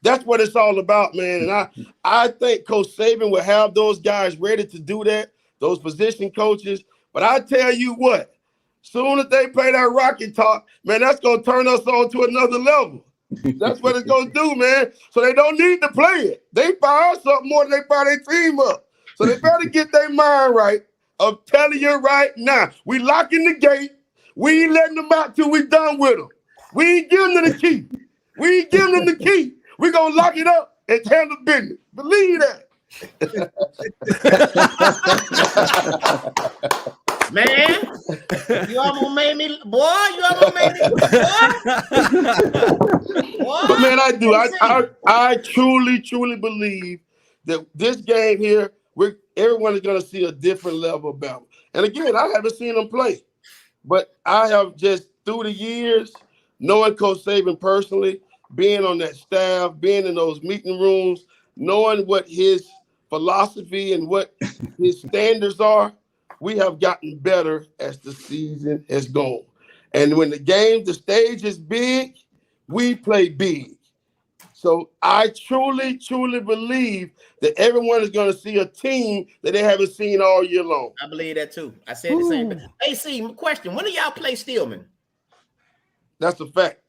That's what it's all about, man. And I think Coach Saban will have those guys ready to do that, those position coaches. But I tell you what, soon as they play that Rocky Talk, man, that's going to turn us on to another level. That's what it's going to do, man. So they don't need to play it. They fire us up more than they fire their team up. So they better get their mind right. I'm telling you right now, we locking the gate. We ain't letting them out till we done with them. We ain't giving them the key. We ain't giving them the key. We're going to lock it up and handle business. Believe that. Man, you almost made me, boy. You almost made me, boy. But man, I do. I truly believe that this game here, everyone is going to see a different level of Bama. And again, I haven't seen them play. But I have just, through the years, knowing Coach Saban personally, being on that staff, being in those meeting rooms, knowing what his philosophy and what his standards are, we have gotten better as the season has gone. And when the stage is big, we play big. So I truly believe that everyone is going to see a team that they haven't seen all year long. I believe that too. I said the same thing. AC, question: when do y'all play Stillman? That's a fact.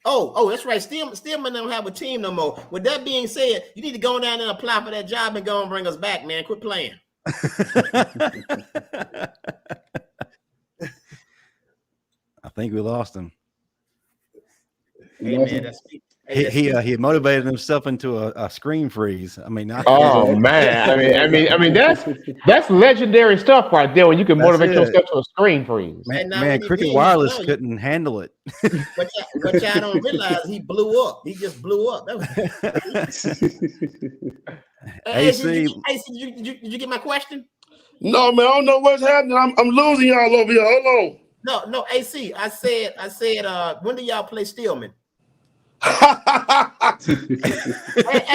Oh, that's right. Stillman don't have a team no more. With that being said, you need to go down there and apply for that job and go and bring us back, man. Quit playing. I think we lost him. Hey, man, that's He motivated himself into a screen freeze. I mean, man. I mean that's legendary stuff right there when you can motivate yourself to a screen freeze. Man, Cricket Wireless couldn't handle it. What y'all don't realize, he blew up. He just blew up. AC, did you get my question? No, man, I don't know what's happening. I'm losing y'all over here. Hold on. No, AC. I said, when do y'all play Stillman? Hey,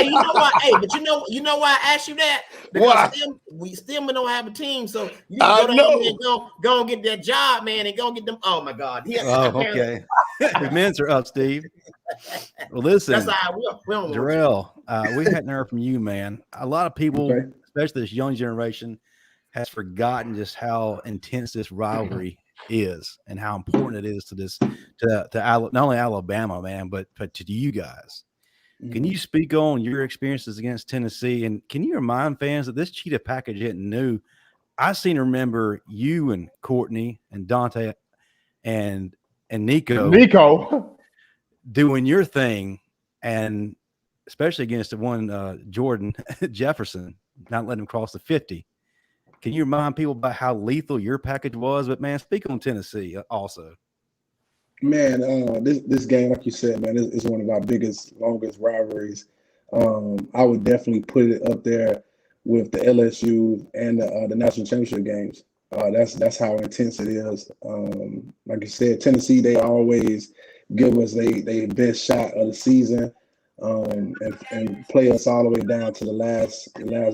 you know what? Hey, but you know why I asked you that? Because we still don't have a team, so you need to go and get that job, man, and go get them. Oh my God! Okay. The mints are up, Steve. Well, listen, that's how we don't Jerrell, we hadn't heard from you, man. A lot of people, especially this young generation, has forgotten just how intense this rivalry is and how important it is to not only Alabama, man, but to you guys. Can you speak on your experiences against Tennessee, and can you remind fans that this cheetah package isn't new? I seem to remember you and Courtney and Dante and Nico doing your thing, and especially against the one Jordan Jefferson, not letting him cross the 50. Can you remind people about how lethal your package was? But man, speak on Tennessee also. Man, this game, like you said, man, is one of our biggest, longest rivalries. I would definitely put it up there with the LSU and the national championship games. That's how intense it is. Like you said, Tennessee, they always give us they best shot of the season, and play us all the way down to the last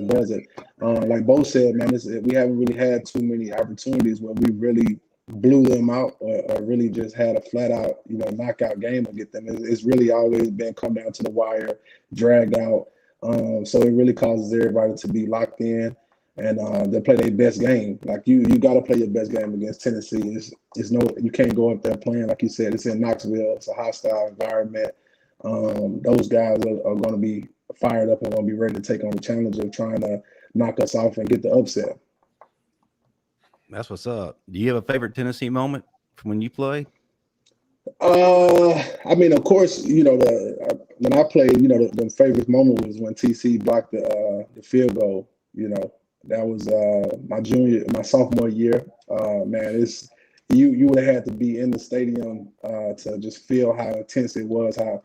buzzer. Like Bo said, man, we haven't really had too many opportunities where we really blew them out or really just had a flat out, knockout game against them. It's really always been come down to the wire, dragged out. So it really causes everybody to be locked in and they play their best game. Like you got to play your best game against Tennessee. You can't go up there playing like you said. It's in Knoxville. It's a hostile environment. Those guys are going to be fired up and going to be ready to take on the challenge of trying to knock us off and get the upset. That's what's up. Do you have a favorite Tennessee moment from when you play? I mean, of course, when I played, the favorite moment was when TC blocked the field goal. That was my sophomore year. Man, you would have had to be in the stadium to just feel how intense it was, how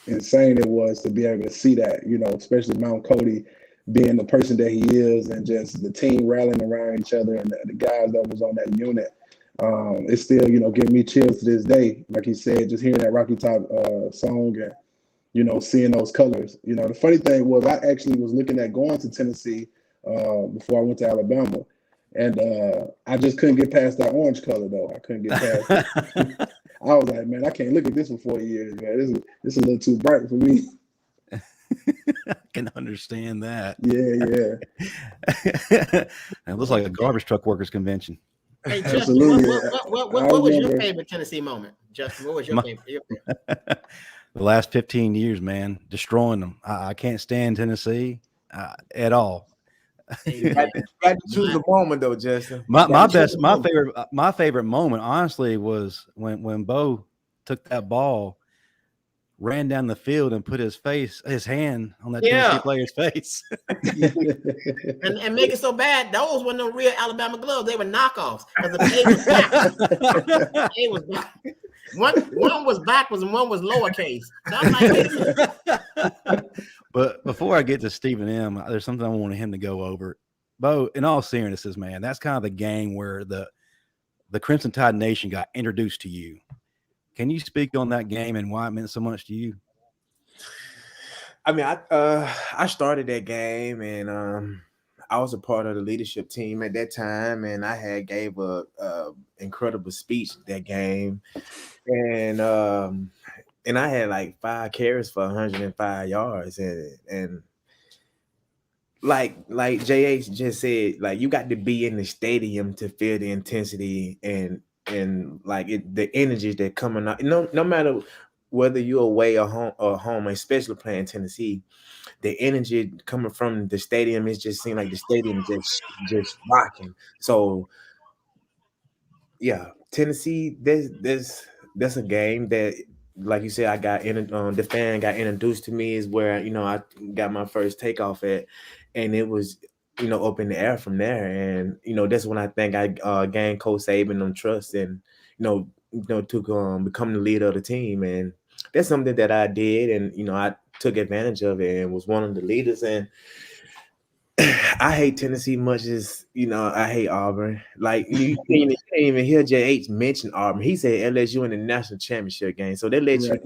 insane it was to be able to see that. Especially Mount Cody being the person that he is, and just the team rallying around each other, and the guys that was on that unit. It's still, giving me chills to this day. Like he said, just hearing that Rocky Top song and, seeing those colors. The funny thing was I actually was looking at going to Tennessee before I went to Alabama. And I just couldn't get past that orange color, though. I couldn't get past it. I was like, man, I can't look at this for 4 years, man. This is a little too bright for me. I can understand that. Yeah. It looks like a garbage truck workers convention. Hey, Justin, Absolutely. what was your favorite Tennessee moment? Justin, what was your favorite? The last 15 years, man, destroying them. I can't stand Tennessee at all. You got to choose a moment though, Justin. My favorite moment, honestly, was when Bo took that ball, ran down the field, and put his hand on that Tennessee player's face. and make it so bad. Those weren't no real Alabama gloves. They were knockoffs. Because the A was back. One was backwards and one was lowercase. So I'm like, but before I get to Stephen M., there's something I wanted him to go over. Bo, in all seriousness, man, that's kind of the game where the Crimson Tide Nation got introduced to you. Can you speak on that game and why it meant so much to you? I mean, I started that game, and I was a part of the leadership team at that time, and I gave a incredible speech that game, and I had like 5 carries for 105 yards, and like JH just said, like you got to be in the stadium to feel the intensity and like the energies that coming out. No matter whether you're away or home, especially playing Tennessee, the energy coming from the stadium is just seems like the stadium just rocking. So yeah, Tennessee, that's a game that, like you said, I got the fan got introduced to me, is where I got my first takeoff at, and it was up in the air from there, and that's when I think I gained Coach Saban them trust, and to become the leader of the team, and that's something that I did, and I took advantage of it and was one of the leaders. And I hate Tennessee much as I hate Auburn. Like you can't even hear JH mention Auburn. He said LSU in the national championship game, so they let you know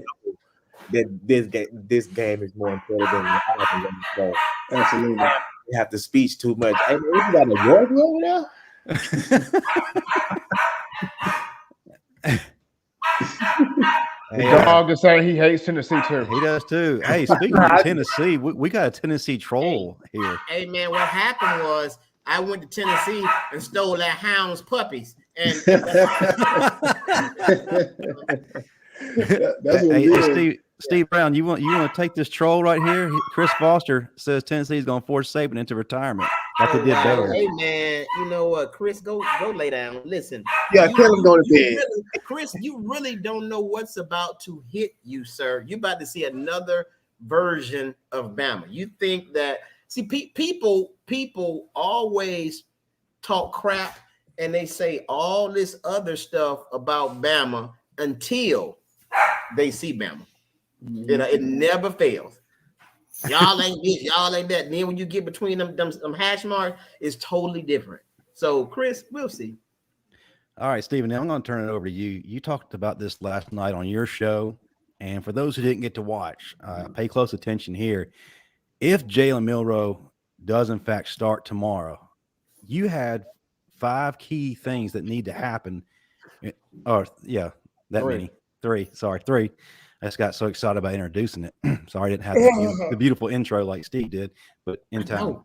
that this game is more important than the Auburn game. So Absolutely. You have to speech too much. Hey, man, you got a Georgia over there? The dog is saying he hates Tennessee too. He does too. Hey, speaking of Tennessee, we got a Tennessee troll here. Hey man, what happened was I went to Tennessee and stole that hound's puppies. And that's what Steve Brown, you want to take this troll right here? Chris Foster says Tennessee's going to force Saban into retirement. Like they did Baylor. Hey man, you know what, Chris, go lay down. Listen, tell him go to bed. Chris, you really don't know what's about to hit you, sir. You're about to see another version of Bama. You think that See, people always talk crap and they say all this other stuff about Bama until they see Bama. It never fails. Y'all ain't this, y'all ain't that. And then when you get between them hash marks, it's totally different. So, Chris, we'll see. All right, Stephen, now I'm going to turn it over to you. You talked about this last night on your show. And for those who didn't get to watch, pay close attention here. If Jalen Milroe does, in fact, start tomorrow, you had 5 key things that need to happen. Or, yeah, many. 3. Sorry, 3. I just got so excited about introducing it. Sorry, I didn't have the beautiful intro like Steve did, but in time.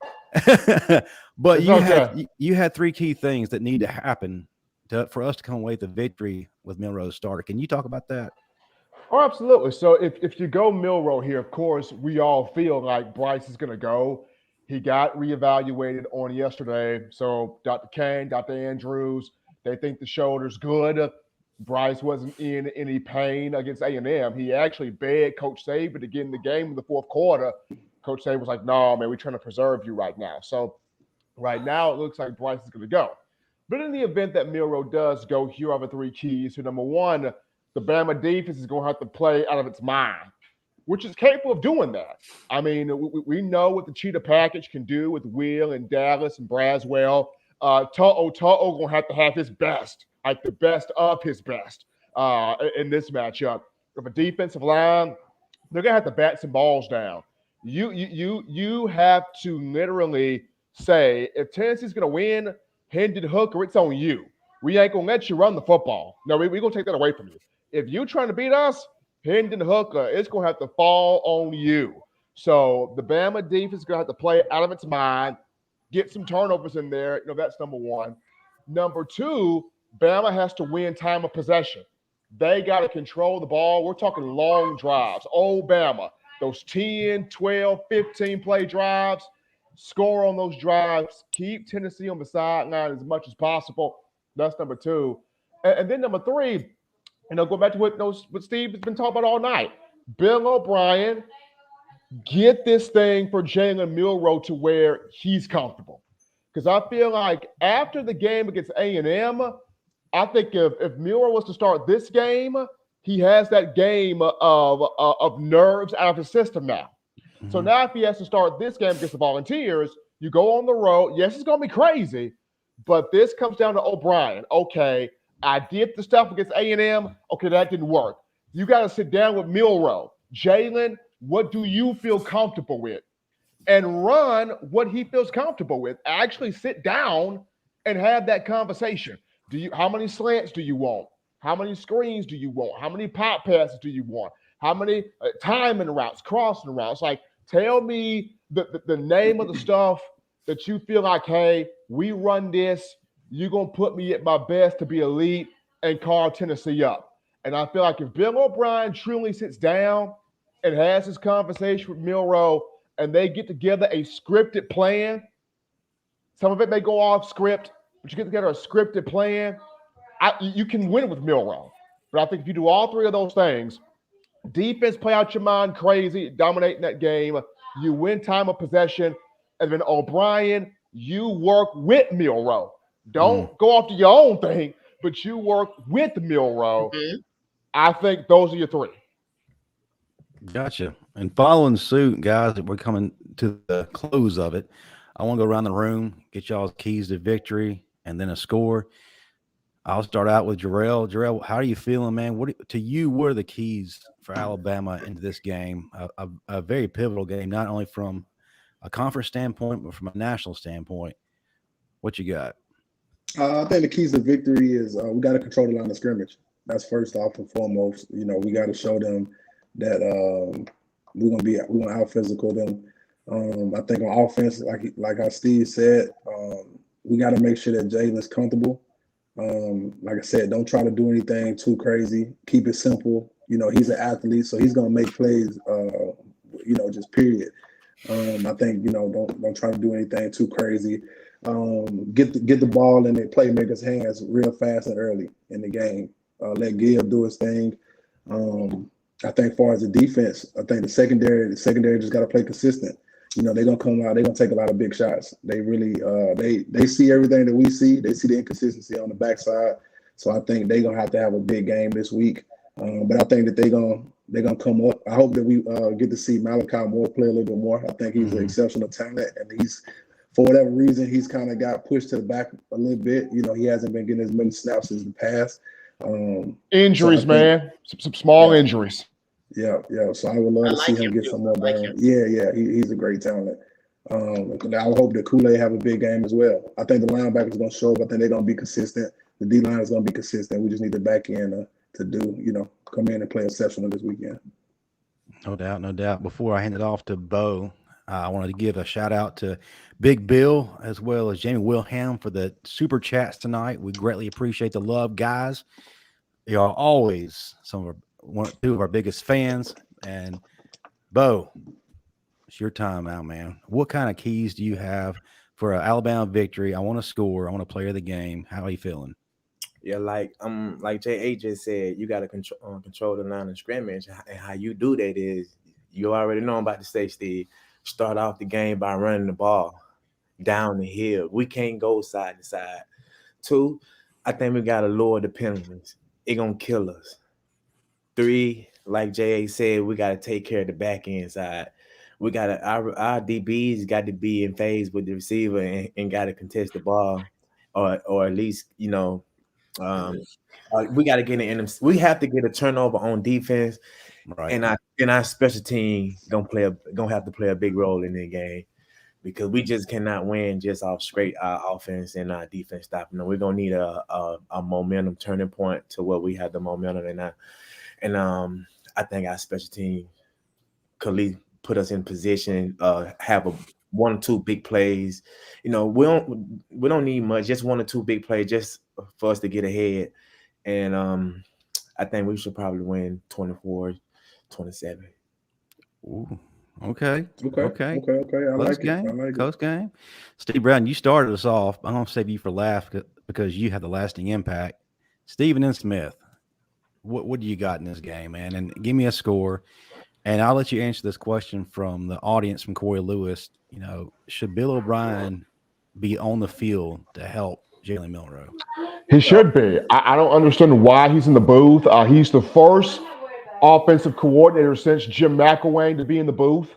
But you had 3 key things that need to happen for us to come away with the victory with Milroe starter. Can you talk about that? Oh, absolutely. So if you go Milroe here, of course, we all feel like Bryce is going to go. He got reevaluated on yesterday. So Dr. Kane, Dr. Andrews, they think the shoulder's good. Bryce wasn't in any pain against A&M. He actually begged Coach Saban to get in the game in the fourth quarter. Coach Saban was like, no, man, we're trying to preserve you right now. So right now it looks like Bryce is going to go. But in the event that Milroe does go, here are the 3 keys. So number 1, the Bama defense is going to have to play out of its mind, which is capable of doing that. I mean, we know what the cheetah package can do with Will and Dallas and Braswell. To'o going to have his best, like the best of his best in this matchup. With a defensive line, they're going to have to bat some balls down. You have to literally say, if Tennessee's going to win, Hendon Hooker, it's on you. We ain't going to let you run the football. No, we're going to take that away from you. If you're trying to beat us, Hendon Hooker, it's going to have to fall on you. So the Bama defense is going to have to play out of its mind, get some turnovers in there. That's number 1. Number 2, Bama has to win time of possession. They got to control the ball. We're talking long drives. Old Bama, those 10, 12, 15-play drives, score on those drives, keep Tennessee on the sideline as much as possible. That's number 2. And then number 3, go back to what Steve has been talking about all night. Bill O'Brien, get this thing for Jalen Milroe to where he's comfortable. Because I feel like after the game against A&M, I think if Milroe was to start this game, he has that game of nerves out of his system now. Mm-hmm. So now if he has to start this game against the Volunteers, you go on the road. Yes, it's going to be crazy, but this comes down to O'Brien. Okay, I did the stuff against A&M. Okay, that didn't work. You got to sit down with Milroe. Jalen, what do you feel comfortable with? And run what he feels comfortable with. Actually sit down and have that conversation. How many slants do you want? How many screens do you want? How many pop passes do you want? How many timing routes, crossing routes? Like, tell me the name of the stuff that you feel like, hey, we run this. You're going to put me at my best to be elite and call Tennessee up. And I feel like if Bill O'Brien truly sits down and has this conversation with Milroe and they get together a scripted plan, some of it may go off script, but you get together a scripted plan, you can win with Milroe. But I think if you do all 3 of those things, defense, play out your mind crazy, dominating that game, you win time of possession, and then O'Brien, you work with Milroe. Don't go off to your own thing, but you work with Milroe. Mm-hmm. I think those are your 3. Gotcha. And following suit, guys, we're coming to the close of it. I want to go around the room, get y'all's keys to victory, and then a score. I'll start out with Jerrell. Jerrell, how are you feeling, man? What are the keys for Alabama into this game? A very pivotal game, not only from a conference standpoint, but from a national standpoint. What you got? I think the keys to victory is we got to control the line of scrimmage. That's first off and foremost. We got to show them that we're gonna out physical them. I think on offense, like how Steve said, we got to make sure that Jalen's comfortable. Like I said, don't try to do anything too crazy. Keep it simple. He's an athlete, so he's gonna make plays. Just period. I think don't try to do anything too crazy. Get the ball in the playmakers' hands real fast and early in the game. Let Gibb do his thing. I think as far as the defense, I think the secondary just got to play consistent. you know, they're gonna come out, they're gonna take a lot of big shots. They really they see everything that we see, they see the inconsistency on the backside. So I think they're gonna have to have a big game this week. But I think that they're gonna come up. I hope that we get to see Malachi Moore play a little bit more. I think he's an exceptional talent, and he's, for whatever reason, he's kind of got pushed to the back a little bit. You know, he hasn't been getting as many snaps as the past. Injuries, man. Some small injuries. Yeah. So I would love to see him get some more ball. Yeah. He's a great talent. I hope that Kool-Aid have a big game as well. I think the linebackers going to show up. I think they're going to be consistent. The D-line is going to be consistent. We just need the back end to do, you know, come in and play exceptional this weekend. No doubt. Before I hand it off to Bo, I wanted to give a shout out to Big Bill as well as Jamie Wilhelm for the super chats tonight. We greatly appreciate the love, guys. You are always two of our biggest fans. And Bo, it's your time out, man. What kind of keys do you have for an Alabama victory? I want to score. I want to play of the game. How are you feeling? Yeah, like J.A. just said, you got to control the line of scrimmage. And how you do that is, you already know I'm about to say, Steve, start off the game by running the ball down the hill. We can't go side to side. 2, I think we got to lower the penalties. It's going to kill us. 3, like J.A. said, we got to take care of the back end side. We got to, our DBs got to be in phase with the receiver and got to contest the ball, or at least, you know, we got to get in them. We have to get a turnover on defense, right? And our special team gonna have to play a big role in the game, because we just cannot win just off straight our offense and our defense stopping them. We're gonna need a momentum turning point to where we have the momentum, and I think our special team could put us in position, have a 1 or 2 big plays. You know, we don't need much, just 1 or 2 big plays just for us to get ahead. And I think we should probably win 24-27. Ooh, okay. I like it. Close game. Steve Brown, you started us off. I'm going to save you for last because you have the lasting impact. Steven and Smith, what do you got in this game, man? And give me a score. And I'll let you answer this question from the audience, from Corey Lewis. You know, should Bill O'Brien be on the field to help Jalen Milroe? He should be. I don't understand why he's in the booth. He's the first offensive coordinator since Jim McElwain to be in the booth.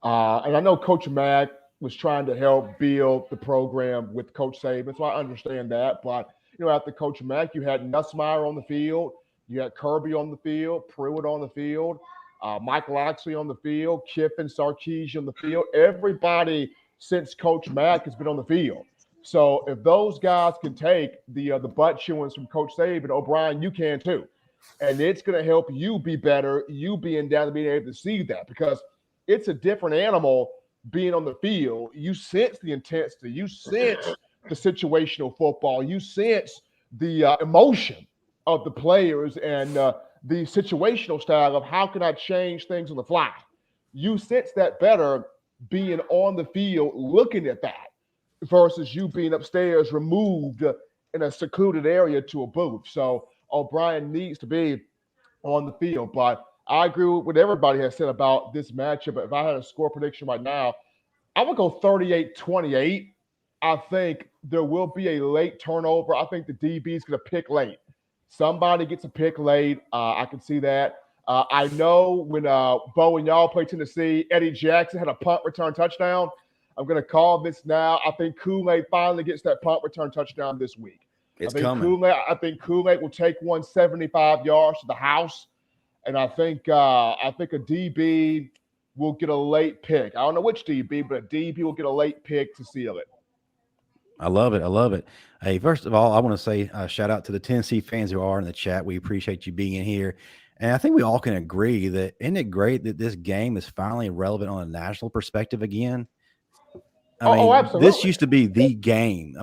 And I know Coach Mack was trying to help build the program with Coach Saban, so I understand that. But, you know, after Coach Mack, you had Nussmeier on the field. You had Kirby on the field, Pruitt on the field, Mike Loxley on the field, Kiffin, Sarkisian on the field. Everybody since Coach Mack has been on the field. So if those guys can take the butt chewings from Coach Saban, O'Brien, you can too. And it's going to help you be better, you being down to being able to see that, because it's a different animal being on the field. You sense the intensity. You sense the situational football. You sense the emotion of the players and the situational style of how can I change things on the fly. You sense that better being on the field looking at that versus you being upstairs removed in a secluded area to a booth. So O'Brien needs to be on the field. But I agree with what everybody has said about this matchup. But if I had a score prediction right now, I would go 38-28. I think there will be a late turnover. I think the DB is going to pick late. Somebody gets a pick late. I can see that. I know when Bo and y'all played Tennessee, Eddie Jackson had a punt return touchdown. I'm going to call this now. I think Kool-Aid finally gets that punt return touchdown this week. I think Kool-Aid will take 175 yards to the house. And I think a DB will get a late pick. I don't know which DB, but a DB will get a late pick to seal it. I love it. Hey, first of all, I want to say shout out to the Tennessee fans who are in the chat. We appreciate you being in here. And I think we all can agree that, isn't it great that this game is finally relevant on a national perspective again? I mean, absolutely. This used to be the game,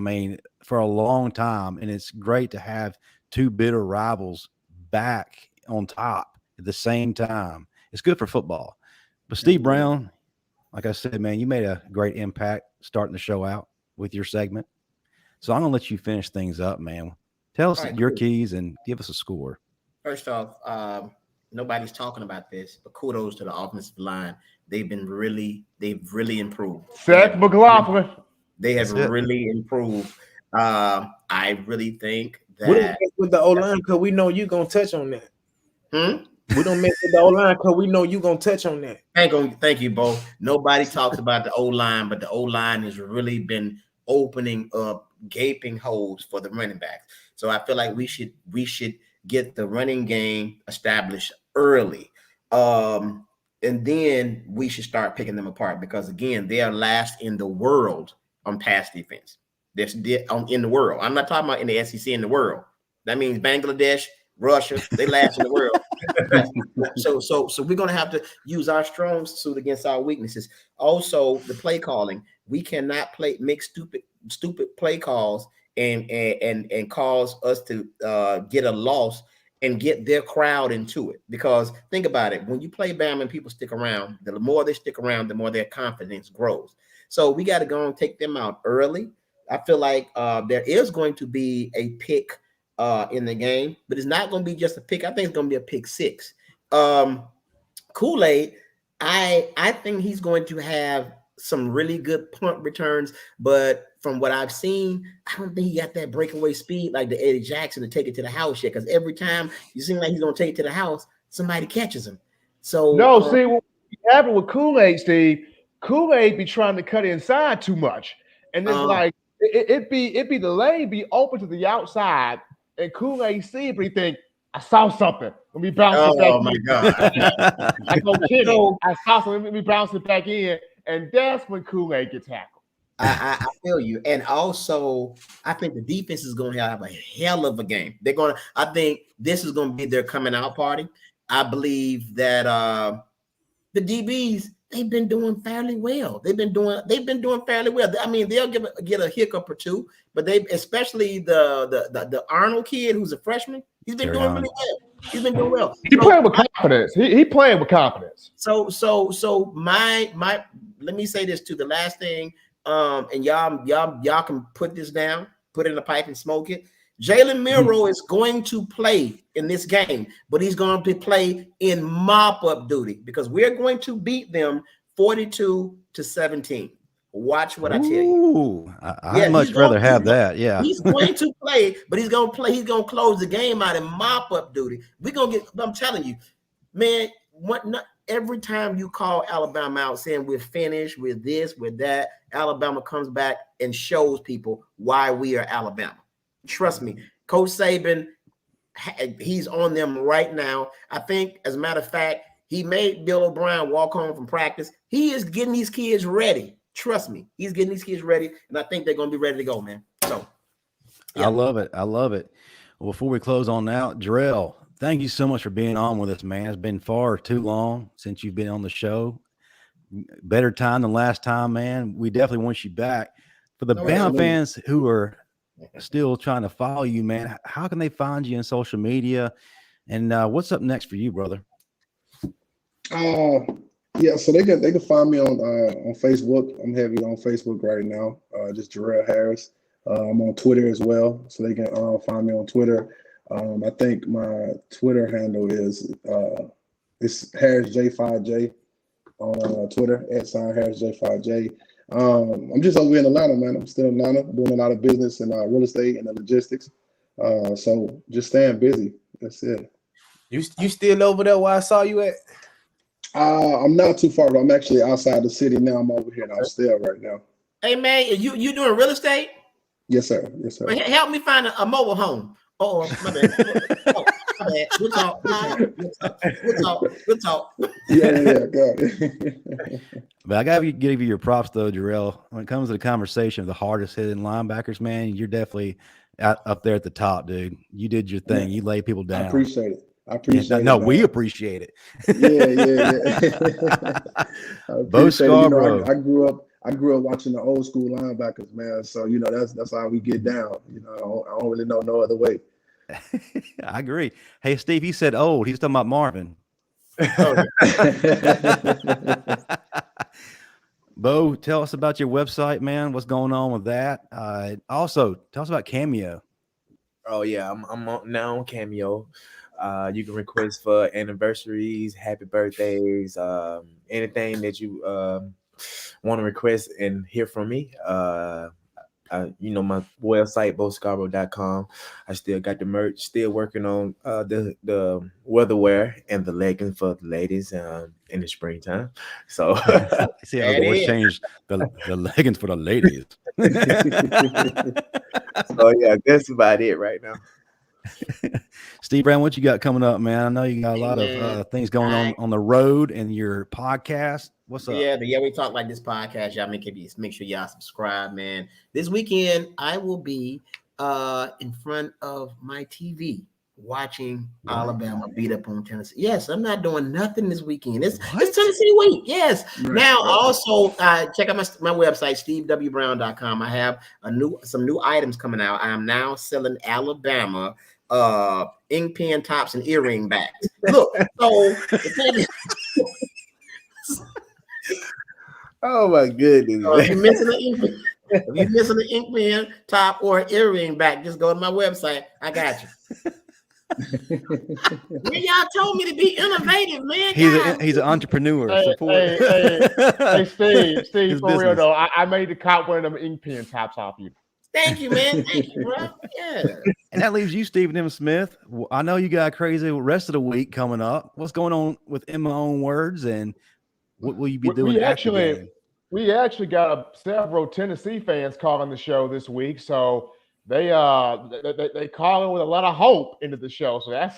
for a long time. And it's great to have two bitter rivals back on top at the same time. It's good for football. But Steve Brown, like I said, man, you made a great impact starting the show out with your segment. So I'm going to let you finish things up, man. Tell us your keys and give us a score. First off, nobody's talking about this, but kudos to the offensive line. They've really improved. Zach McLaughlin. They have That's it. really improved. I really think We don't that. mess with the O line because we know you're gonna touch on that. Hmm? We don't mess with the O line because we know you're gonna touch on that. Thank you, Bo. Nobody talks about the O line, but the O line has really been opening up gaping holes for the running backs. So I feel like we should get the running game established early. And then we should start picking them apart because again, they are last in the world on pass defense. They're in the world. I'm not talking about in the SEC, in the world. That means Bangladesh, Russia, they last in the world. So we're gonna have to use our strong suit against our weaknesses. Also, the play calling. We cannot make stupid play calls and cause us to get a loss and get their crowd into it. Because think about it, when you play Bama and people stick around, the more they stick around, the more their confidence grows. So we got to go and take them out early. I feel like there is going to be a pick in the game, but it's not going to be just a pick. I think it's going to be a pick six. Kool-Aid, I think he's going to have some really good punt returns, but from what I've seen, I don't think he got that breakaway speed like the Eddie Jackson to take it to the house yet. Because every time you seem like he's going to take it to the house, somebody catches him. So no, see what happened with Kool-Aid, Steve. Kool-Aid be trying to cut inside too much, and it's like it be the lane be open to the outside, and Kool-Aid see it, but he think I saw something. Let me bounce it back. Oh my God! I go kidding. I saw something. Let me bounce it back in, and that's when Kool-Aid gets tackled. I feel you, and also I think the defense is going to have a hell of a game. I think this is going to be their coming out party. I believe that the DBs, they've been doing fairly well. They've been doing fairly well. I mean, they'll get a hiccup or two, but especially the Arnold kid who's a freshman, he's been doing really well. He's been doing well. He playing with confidence. He playing with confidence. So my let me say this too. The last thing, and y'all can put this down, put it in a pipe and smoke it. Jalen Milroe is going to play in this game, but he's going to play in mop-up duty because we're going to beat them 42-17. Watch what I tell you. I'd much rather have that. Yeah. He's going to play, but he's going to play. He's going to close the game out in mop-up duty. We're going to get, I'm telling you, man, every time you call Alabama out saying we're finished, we're this, we're that, Alabama comes back and shows people why we are Alabama. Trust me, Coach Saban, he's on them right now. I think, as a matter of fact, he made Bill O'Brien walk home from practice. He is getting these kids ready. Trust me, he's getting these kids ready, and I think they're going to be ready to go, man. So, yeah. I love it. Well, before we close on out, Jerrell, thank you so much for being on with us, man. It's been far too long since you've been on the show. Better time than last time, man. We definitely want you back. For the Bama fans who are still trying to follow you, man, how can they find you in social media? And what's up next for you, brother? Yeah, so they can find me on Facebook. I'm heavy on Facebook right now. Just Jerrell Harris. I'm on Twitter as well, so they can find me on Twitter. I think my Twitter handle is it's HarrisJ5J on Twitter, @HarrisJ5J. I'm just over in Atlanta, man. I'm still in Atlanta, doing a lot of business and real estate and the logistics. So just staying busy. That's it. You still over there where I saw you at? I'm not too far, but I'm actually outside the city now. I'm over here in Austell right now. Hey, man, you doing real estate? Yes, sir. Yes, sir. Well, help me find a mobile home. Oh, my bad. Oh, my bad. We'll talk. Yeah, got it. But I gotta give you your props though, Jerrell. When it comes to the conversation of the hardest hitting linebackers, man, you're definitely up there at the top, dude. You did your thing. You lay people down. I appreciate it. We appreciate it. Yeah. Bo Scarborough. I grew up watching the old school linebackers, man. So that's how we get down. I don't really know no other way. I agree. Hey, Steve, he said old. He's talking about Marvin. Bo, tell us about your website, man. What's going on with that? Also, tell us about Cameo. Oh yeah, I'm now on Cameo. You can request for anniversaries, happy birthdays, anything that you want to request and hear from me. My website, boscarborough.com. I still got the merch, still working on the weatherwear and the leggings for the ladies in the springtime. So see how the voice changed the leggings for the ladies. So yeah, that's about it right now. Steve Brown, what you got coming up, man? I know you got a lot of things going on the road and your podcast. What's up? Yeah, we talk like this podcast. Y'all make sure y'all subscribe, man. This weekend I will be in front of my TV watching Alabama beat up on Tennessee. Yes, I'm not doing nothing this weekend. It's Tennessee week. Yes. Right. Now also check out my website, stevewbrown.com. I have some new items coming out. I am now selling Alabama ink pen tops and earring backs. Look, so oh my goodness! If you're missing an ink pen top or an earring back, just go to my website. I got you. Man, y'all told me to be innovative, man. He's an entrepreneur. Hey, Steve, for real though, I made the cop one of them ink pen tops off you. Thank you, man. Thank you, bro. Yeah. And that leaves you, Stephen M. Smith. I know you got a crazy rest of the week coming up. What's going on with In My Own Words, and what will you be doing? We actually got several Tennessee fans calling the show this week, so they call in with a lot of hope into the show. So that's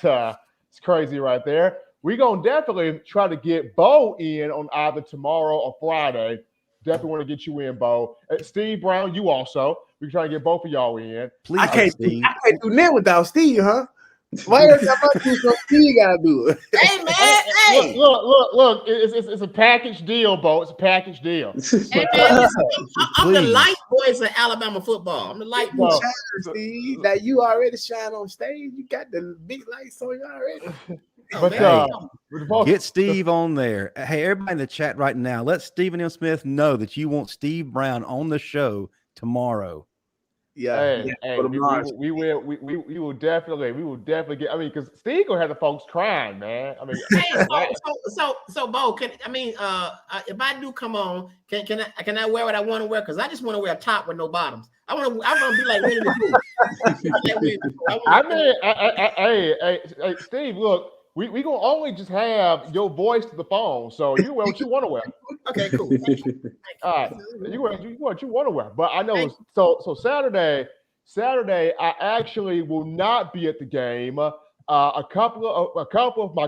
it's crazy right there. We're gonna definitely try to get Bo in on either tomorrow or Friday. Definitely want to get you in, Bo. Steve Brown, you also. We try to get both of y'all in. Please, I can't do that without Steve, huh? Why every time I do something, Steve gotta do it? Hey, man, hey. Look. It's a package deal, Bo. It's a package deal. Hey, man, I'm the light voice of Alabama football. I'm the light voice. Steve. Now you already shine on stage. You got the big lights on you already. Get Steve on there. Hey, everybody in the chat right now, let Stephen M. Smith know that you want Steve Brown on the show tomorrow. Yeah, we will definitely get. I mean, because Steve gonna have the folks crying, man. I mean, so Bo, if I do come on, can I wear what I want to wear? Because I just want to wear a top with no bottoms. I want to be like Winnie the Pooh. I mean, hey, Steve, look. We gonna only just have your voice to the phone, so you wear what you want to wear. Okay, cool. Thank you. All right, you wear what you want to wear. But I know so Saturday, I actually will not be at the game. A couple of my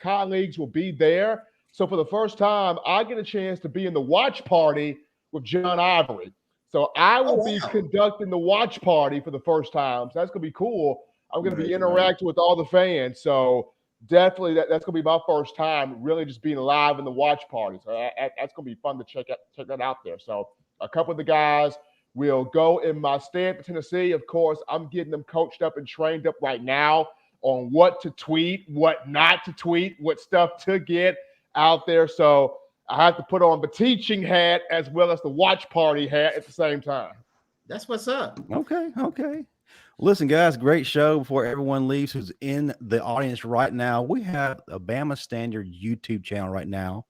colleagues will be there. So for the first time, I get a chance to be in the watch party with John Ivory. So I will be conducting the watch party for the first time. So that's gonna be cool. I'm going to be interacting with all the fans. So definitely that's going to be my first time really just being live in the watch party. So that's going to be fun to check that out there. So a couple of the guys will go in my stead for Tennessee. Of course, I'm getting them coached up and trained up right now on what to tweet, what not to tweet, what stuff to get out there. So I have to put on the teaching hat as well as the watch party hat at the same time. That's what's up. Okay. Listen, guys, great show. Before everyone leaves who's in the audience right now, we have a Bama Standard YouTube channel right now,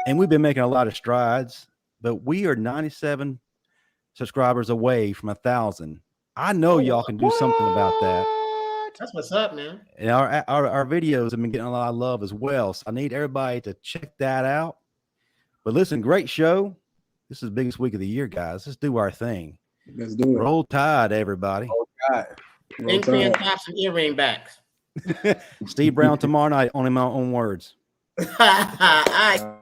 and we've been making a lot of strides, but we are 97 subscribers away from 1,000. I know y'all can do something about that. That's what's up, man. And our videos have been getting a lot of love as well, so I need everybody to check that out. But listen, great show. This is the biggest week of the year, guys. Let's do our thing. Let's do it. Roll Tide, everybody. Ink pen tops and earring backs. Steve Brown tomorrow night on In My Own Words. All right.